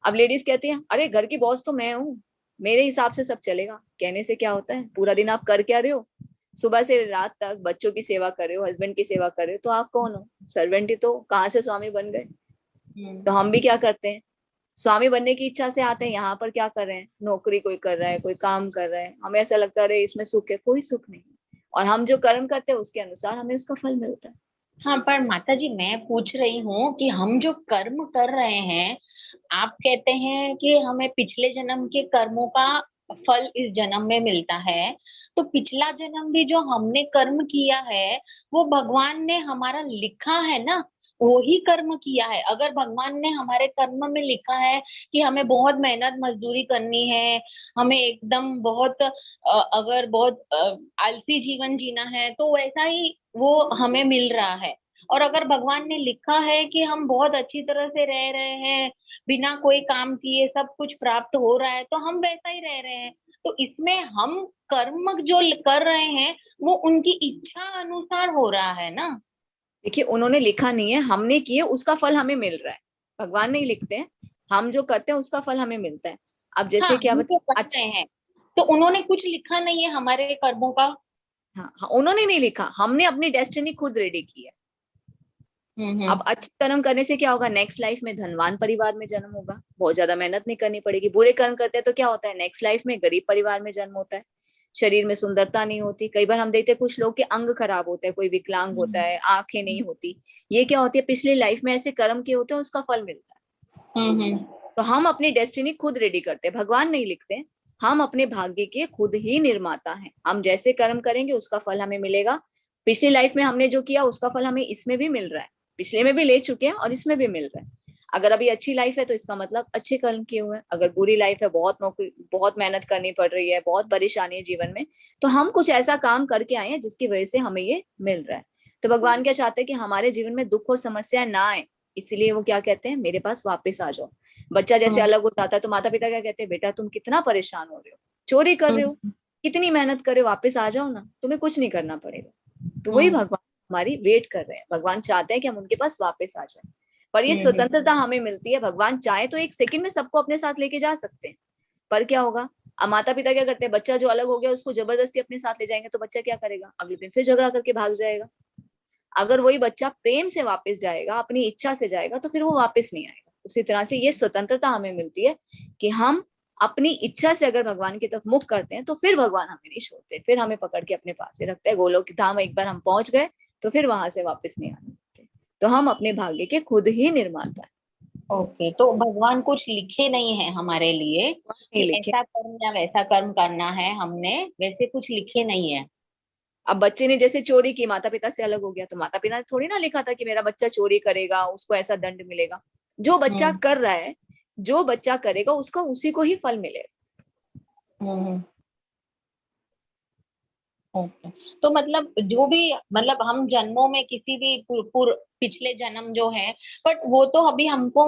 अब लेडीज कहती हैं अरे घर की बॉस तो मैं हूँ, मेरे हिसाब से सब चलेगा। कहने से क्या होता है, पूरा दिन आप कर क्या रहे हो, सुबह से रात तक बच्चों की सेवा कर रहे हो, हस्बैंड की सेवा कर रहे हो, तो आप कौन हो, सर्वेंट ही तो, कहाँ से स्वामी बन गए। तो हम भी क्या करते हैं, स्वामी बनने की इच्छा से आते हैं, यहाँ पर क्या कर रहे हैं, नौकरी कोई कर रहा है, कोई काम कर रहा है, हमें ऐसा लगता है अरे इसमें सुख है, कोई सुख नहीं। और हम जो कर्म करते हैं उसके अनुसार हमें उसका फल मिलता है। हाँ, पर माता जी मैं पूछ रही हूँ कि हम जो कर्म कर रहे हैं, आप कहते हैं कि हमें पिछले जन्म के कर्मों का फल इस जन्म में मिलता है, तो पिछला जन्म भी जो हमने कर्म किया है वो भगवान ने हमारा लिखा है ना, वो ही कर्म किया है। अगर भगवान ने हमारे कर्म में लिखा है कि हमें बहुत मेहनत मजदूरी करनी है, हमें एकदम बहुत अगर बहुत आलसी जीवन जीना है, तो वैसा ही वो हमें मिल रहा है। और अगर भगवान ने लिखा है कि हम बहुत अच्छी तरह से रह रहे हैं, बिना कोई काम किए सब कुछ प्राप्त हो रहा है, तो हम वैसा ही रह रहे हैं। तो इसमें हम कर्म जो कर रहे हैं वो उनकी इच्छा अनुसार हो रहा है ना। देखिए उन्होंने लिखा नहीं है, हमने किए, उसका फल हमें मिल रहा है। भगवान नहीं लिखते हैं, हम जो करते हैं उसका फल हमें मिलता है। अब जैसे हाँ, क्या हम तो कर अच्छा, रहे हैं, तो उन्होंने कुछ लिखा नहीं है हमारे कर्मों का। हाँ, हाँ उन्होंने नहीं लिखा, हमने अपनी डेस्टिनी खुद रेडी की है। अब अच्छे कर्म करने से क्या होगा, नेक्स्ट लाइफ में धनवान परिवार में जन्म होगा, बहुत ज्यादा मेहनत नहीं करनी पड़ेगी। बुरे कर्म करते हैं तो क्या होता है, नेक्स्ट लाइफ में गरीब परिवार में जन्म होता है, शरीर में सुंदरता नहीं होती। कई बार हम देखते हैं कुछ लोग के अंग खराब होते हैं, कोई विकलांग होता है, आंखें नहीं होती। ये क्या होती है, पिछली लाइफ में ऐसे कर्म किए होते हैं, उसका फल मिलता है। तो हम अपनी डेस्टिनी खुद रेडी करते हैं, भगवान नहीं लिखते। हम अपने भाग्य के खुद ही निर्माता हैं। हम जैसे कर्म करेंगे उसका फल हमें मिलेगा। पिछली लाइफ में हमने जो किया उसका फल हमें इसमें भी मिल रहा है, पिछले में भी ले चुके हैं और इसमें भी मिल रहा है। अगर अभी अच्छी लाइफ है तो इसका मतलब अच्छे कर्म किए हुए हैं। अगर बुरी लाइफ है, बहुत नौकरी, बहुत मेहनत करनी पड़ रही है, बहुत परेशानी है जीवन में, तो हम कुछ ऐसा काम करके आए हैं जिसकी वजह से हमें ये मिल रहा है। तो भगवान क्या चाहते हैं कि हमारे जीवन में दुख और समस्या ना आए, इसलिए वो क्या कहते हैं, मेरे पास वापस आ जाओ। बच्चा जैसे अलग हो जाता है तो माता पिता क्या कहते हैं, बेटा तुम कितना परेशान हो रहे हो, चोरी कर रहे हो, कितनी मेहनत कर रहे हो, वापस आ जाओ ना, तुम्हें कुछ नहीं करना पड़ेगा। तो वही भगवान हमारी वेट कर रहे हैं। भगवान चाहते हैं कि हम उनके पास वापस आ जाए, पर ये स्वतंत्रता हमें मिलती है। भगवान चाहे तो एक सेकंड में सबको अपने साथ लेके जा सकते हैं, पर क्या होगा, अब माता पिता क्या करते हैं, बच्चा जो अलग हो गया उसको जबरदस्ती अपने साथ ले जाएंगे तो बच्चा क्या करेगा, अगले दिन फिर झगड़ा करके भाग जाएगा। अगर वही बच्चा प्रेम से वापस जाएगा, अपनी इच्छा से जाएगा, तो फिर वो वापस नहीं आएगा। उसी तरह से ये स्वतंत्रता हमें मिलती है कि हम अपनी इच्छा से अगर भगवान की तरफ मुख करते हैं तो फिर भगवान हमें नहीं छोड़ते, फिर हमें पकड़ के अपने पास ही रखते हैं। गोलोक धाम एक बार हम पहुंच गए तो फिर वहां से वापस नहीं आने देते। तो हम अपने भाग्य के खुद ही निर्माता है। ओके, तो भगवान कुछ लिखे नहीं है हमारे लिए कि ऐसा कर्म या वैसा कर्म करना है, हमने वैसे कुछ लिखे नहीं है। अब बच्चे ने जैसे चोरी की, माता पिता से अलग हो गया, तो माता पिता ने थोड़ी ना लिखा था कि मेरा बच्चा चोरी करेगा उसको ऐसा दंड मिलेगा। जो बच्चा कर रहा है, जो बच्चा करेगा उसका उसी को ही फल मिलेगा। ओके, तो मतलब जो भी, मतलब हम जन्मों में किसी भी पिछले जन्म जो है, बट वो तो अभी हमको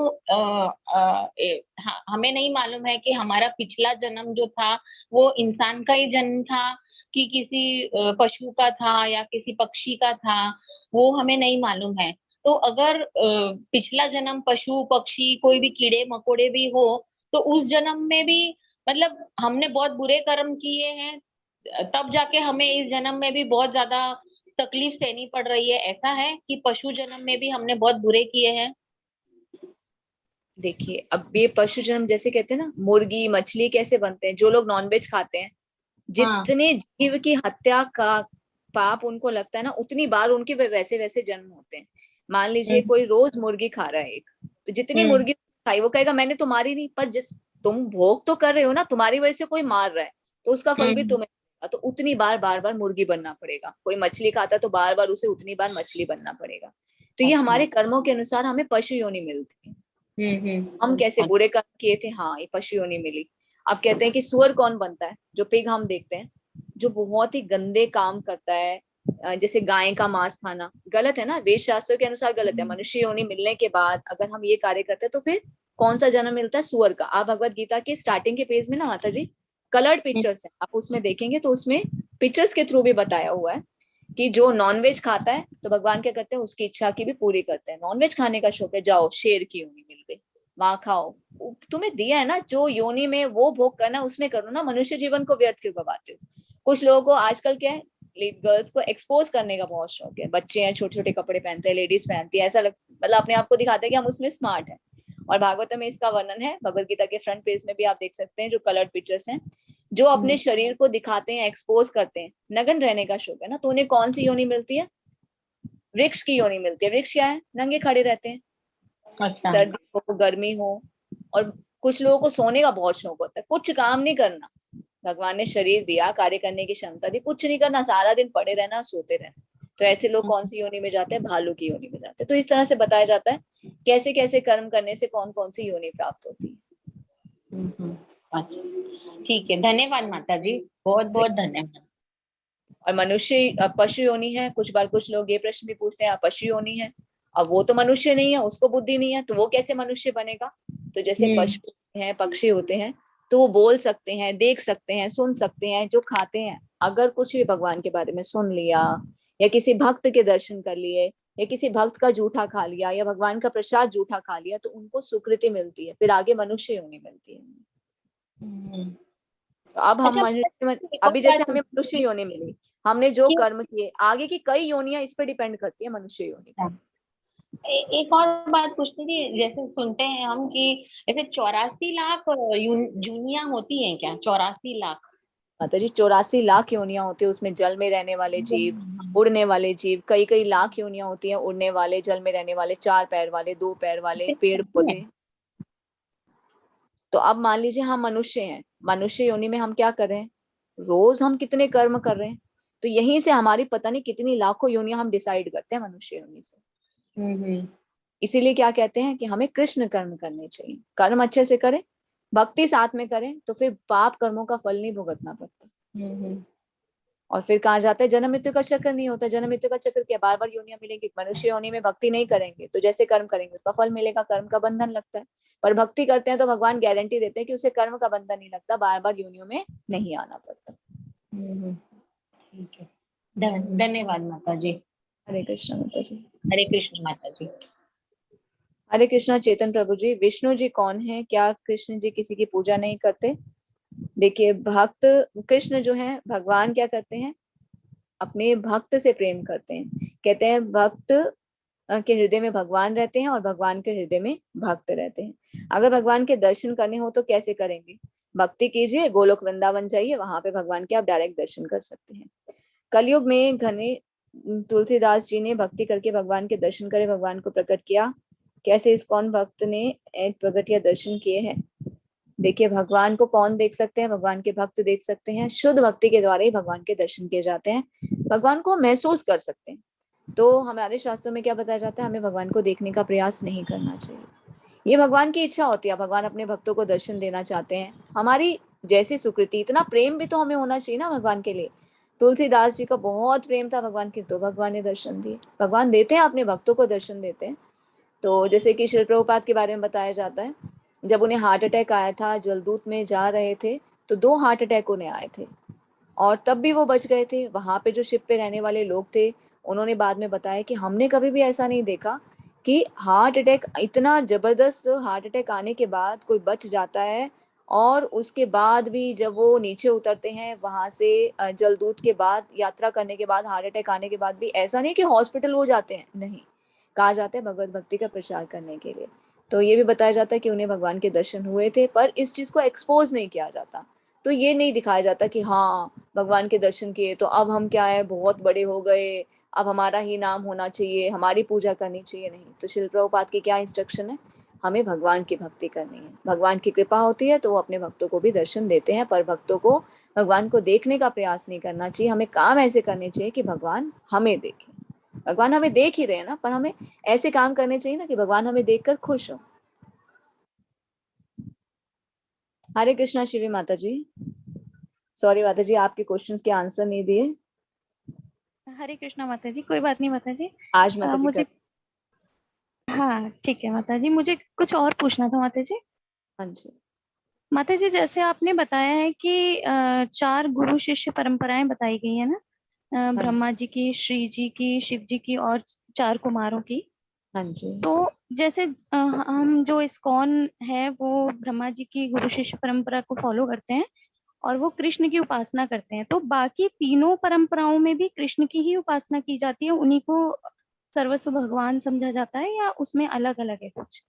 हमें नहीं मालूम है कि हमारा पिछला जन्म जो था वो इंसान का ही जन्म था कि किसी पशु का था या किसी पक्षी का था, वो हमें नहीं मालूम है। तो अगर पिछला जन्म पशु पक्षी कोई भी कीड़े मकोड़े भी हो, तो उस जन्म में भी मतलब हमने बहुत बुरे कर्म किए हैं, तब जाके हमें इस जन्म में भी बहुत ज्यादा तकलीफ सहनी पड़ रही है। ऐसा है कि पशु जन्म में भी हमने बहुत बुरे किए हैं। देखिए अब ये पशु जन्म जैसे कहते हैं ना, मुर्गी मछली कैसे बनते हैं, जो लोग नॉनवेज खाते हैं, जितने जीव की हत्या का पाप उनको लगता है ना, उतनी बार उनके वैसे वैसे जन्म होते हैं। मान लीजिए कोई रोज मुर्गी खा रहा है एक, तो जितनी मुर्गी खाई वो कहेगा मैंने तो मारी नहीं, पर जिस तुम भोग तो कर रहे हो ना, तुम्हारी वजह से कोई मार रहा है तो उसका फल भी तुम्हें, तो उतनी बार बार मुर्गी बनना पड़ेगा। कोई मछली खाता तो बार बार उसे उतनी बार मछली बनना पड़ेगा। तो ये हमारे कर्मों के अनुसार हमें पशु योनि मिलती है। हम कैसे बुरे कर्म किए थे, हाँ ये पशु योनि मिली। अब कहते हैं कि सुअर कौन बनता है, जो पिग हम देखते हैं, जो बहुत ही गंदे काम करता है, जैसे गाय का मांस खाना गलत है ना, वेद शास्त्रों के अनुसार गलत है। मनुष्य योनि मिलने के बाद अगर हम ये कार्य करते हैं तो फिर कौन सा जन्म मिलता है, सुअर का। आप भगवत गीता के स्टार्टिंग के पेज में ना माता जी कलर्ड पिक्चर्स है, आप उसमें देखेंगे तो उसमें पिक्चर्स के थ्रू भी बताया हुआ है कि जो नॉनवेज खाता है तो भगवान क्या करते हैं, उसकी इच्छा की भी पूरी करते हैं। नॉनवेज खाने का शौक है, जाओ शेर की योनि मिल गई वहां खाओ, तुम्हें दिया है ना जो योनि में वो भोग करना उसमें करो ना, मनुष्य जीवन को व्यर्थ क्यों गवाते हो। कुछ लोगों को आजकल क्या है, गर्ल्स को एक्सपोज करने का बहुत शौक है, बच्चे हैं छोटे छोटे कपड़े पहनते हैं, लेडीज पहनती है, ऐसा मतलब अपने आप को दिखाते हैं कि हम उसमें स्मार्ट है। और भागवतम में इसका वर्णन है, भगवत गीता के फ्रंट पेज में भी आप देख सकते हैं, जो कलर्ड पिक्चर्स हैं, जो अपने शरीर को दिखाते हैं, एक्सपोज करते हैं। नग्न रहने का शौक है ना, तो उन्हें कौन सी योनि मिलती है? वृक्ष की योनि मिलती है। वृक्ष क्या है? नंगे खड़े रहते हैं, अच्छा। सर्दी हो गर्मी हो। और कुछ लोगों को सोने का बहुत शौक होता है, कुछ काम नहीं करना। भगवान ने शरीर दिया, कार्य करने की क्षमता दी, कुछ नहीं करना, सारा दिन पड़े रहना, सोते रहना। तो ऐसे लोग कौन सी योनि में जाते हैं? भालू की योनि में जाते हैं। तो इस तरह से बताया जाता है कैसे कैसे कर्म करने से कौन कौन सी योनि प्राप्त होती है। अच्छा, ठीक है, धन्यवाद माता जी, बहुत बहुत धन्यवाद। और मनुष्य पशु योनि है। कुछ बार कुछ लोग ये प्रश्न भी पूछते हैं, पशु योनि है, अब वो तो मनुष्य नहीं है, उसको बुद्धि नहीं है, तो वो कैसे मनुष्य बनेगा? तो जैसे पशु हैं, पक्षी होते हैं, तो वो बोल सकते हैं, देख सकते हैं, सुन सकते हैं, जो खाते हैं। अगर कुछ भी भगवान के बारे में सुन लिया, या किसी भक्त के दर्शन कर लिए, या किसी भक्त का जूठा खा लिया, या भगवान का प्रसाद जूठा खा लिया, तो उनको सुकृति मिलती है, फिर आगे मनुष्य योनि मिलती है। तो अब हम अभी जैसे हमें मनुष्य योनि मिली, हमने जो कर्म किए, आगे की कई योनियां इस पर डिपेंड करती है मनुष्य योनि। एक और बात पूछनी थी, जैसे सुनते हैं हम कि ऐसे 84 लाख योनियां होती हैं क्या? 84 लाख? माता जी 84 लाख योनियां होती है, उसमें जल में रहने वाले जीव, उड़ने वाले जीव, कई कई लाख योनियां होती हैं। उड़ने वाले, जल में रहने वाले, 4 पैर वाले, 2 पैर वाले, पेड़ पौधे। तो अब मान लीजिए हम मनुष्य हैं, मनुष्य योनि में हम क्या कर रहे हैं? रोज हम कितने कर्म कर रहे हैं, तो यहीं से हमारी पता नहीं कितनी लाखों योनियां हम डिसाइड करते हैं मनुष्य योनि से। इसीलिए क्या कहते हैं कि हमें कृष्ण कर्म करने चाहिए। कर्म अच्छे से करें, भक्ति साथ में करें, तो फिर पाप कर्मों का फल नहीं भुगतना पड़ता। और फिर कहा जाता है जन्म मृत्यु का चक्र नहीं होता। जन्म मृत्यु का चक्र क्या? बार बार योनियां मिलेंगी। मनुष्य योनि में भक्ति नहीं करेंगे तो जैसे कर्म करेंगे उसका फल मिलेगा, कर्म का बंधन लगता है। पर भक्ति करते हैं तो भगवान गारंटी देते हैं कि उसे कर्म का बंधन नहीं लगता, बार बार योनियों में नहीं आना पड़ता। ठीक है, धन्यवाद माता जी। हरे कृष्ण माता जी। हरे कृष्ण माता जी। हरे कृष्णा चेतन प्रभु जी। विष्णु जी कौन है? क्या कृष्ण जी किसी की पूजा नहीं करते? देखिए, भक्त कृष्ण जो है, भगवान क्या करते हैं? अपने भक्त से प्रेम करते हैं। कहते हैं भक्त के हृदय में भगवान रहते हैं और भगवान के हृदय में भक्त रहते हैं। अगर भगवान के दर्शन करने हो तो कैसे करेंगे? भक्ति कीजिए, गोलोक वृंदावन जाइए, वहां पे भगवान के आप डायरेक्ट दर्शन कर सकते हैं। कलयुग में घने तुलसीदास जी ने भक्ति करके भगवान के दर्शन करे, भगवान को प्रकट किया। कैसे इस्कॉन भक्त ने प्रकट या दर्शन किए हैं? देखिए, भगवान को कौन देख सकते हैं? भगवान के भक्त देख सकते हैं। शुद्ध भक्ति के द्वारा ही भगवान के दर्शन किए जाते हैं, भगवान को महसूस कर सकते हैं। तो हमारे शास्त्रों में क्या बताया जाता है? हमें भगवान को देखने का प्रयास नहीं करना चाहिए। ये भगवान की इच्छा होती है, भगवान अपने भक्तों को दर्शन देना चाहते हैं। हमारी जैसी सुकृति, इतना प्रेम भी तो हमें होना चाहिए ना भगवान के लिए। तुलसीदास जी का बहुत प्रेम था भगवान के, तो भगवान ने दर्शन दिए। भगवान देते हैं, अपने भक्तों को दर्शन देते हैं। तो जैसे कि श्रील प्रभुपाद के बारे में बताया जाता है, जब उन्हें हार्ट अटैक आया था, जलदूत में जा रहे थे, तो 2 हार्ट अटैक उन्हें आए थे और तब भी वो बच गए थे। वहां पे जो शिप पे रहने वाले लोग थे, उन्होंने बाद में बताया कि हमने कभी भी ऐसा नहीं देखा कि हार्ट अटैक, इतना जबरदस्त हार्ट अटैक आने के बाद कोई बच जाता है और उसके बाद भी जब वो नीचे उतरते हैं वहां से, जलदूत के बाद यात्रा करने के बाद, हार्ट अटैक आने के बाद भी ऐसा नहीं कि हॉस्पिटल वो जाते हैं, नहीं, कहा जाता है भगवत भक्ति का प्रचार करने के लिए। तो ये भी बताया जाता है कि उन्हें भगवान के दर्शन हुए थे, पर इस चीज को एक्सपोज नहीं किया जाता। तो ये नहीं दिखाया जाता कि हाँ भगवान के दर्शन किए तो अब हम क्या है, बहुत बड़े हो गए, अब हमारा ही नाम होना चाहिए, हमारी पूजा करनी चाहिए। नहीं, तो श्रील प्रभुपाद की क्या इंस्ट्रक्शन है? हमें भगवान की भक्ति करनी है। भगवान की कृपा होती है तो वो अपने भक्तों को भी दर्शन देते हैं, पर भक्तों को भगवान को देखने का प्रयास नहीं करना चाहिए। हमें काम ऐसे करने चाहिए कि भगवान हमें देखे। भगवान हमें देख ही रहे हैं ना, पर हमें ऐसे काम करने चाहिए ना कि भगवान हमें देखकर खुश हो। हरे कृष्णा शिवी माता जी। सॉरी माता जी, आपके क्वेश्चंस के आंसर नहीं दिए। हरे कृष्णा माता जी, कोई बात नहीं माता जी। आज माता जी मुझे हाँ ठीक है माता जी, मुझे कुछ और पूछना था माता जी। हाँ जी माता जी, जैसे आपने बताया है कि 4 गुरु शिष्य परंपराएं बताई गई है ना, ब्रह्मा जी की, श्री जी की, शिव जी की और 4 कुमारों की। हाँ जी। तो जैसे हम जो इस्कॉन है वो ब्रह्मा जी की गुरु शिष्य परंपरा को फॉलो करते हैं और वो कृष्ण की उपासना करते हैं, तो बाकी तीनों परंपराओं में भी कृष्ण की ही उपासना की जाती है, उन्हीं को सर्वस्व भगवान समझा जाता है या उसमें अलग अलग है कुछ?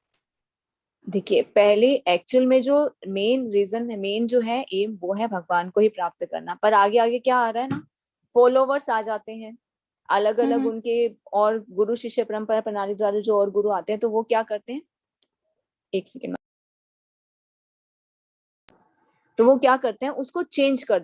देखिए, पहले एक्चुअल में जो मेन रीजन है, मेन जो है एम, वो है भगवान को ही प्राप्त करना। पर आगे आगे क्या आ रहा है ना, फॉलोवर्स आ जाते हैं अलग अलग उनके, और गुरु शिष्य परंपरा प्रणाली द्वारा जो और गुरु आते हैं, तो वो क्या करते हैं, एक सेकेंड, तो वो क्या करते हैं, उसको चेंज कर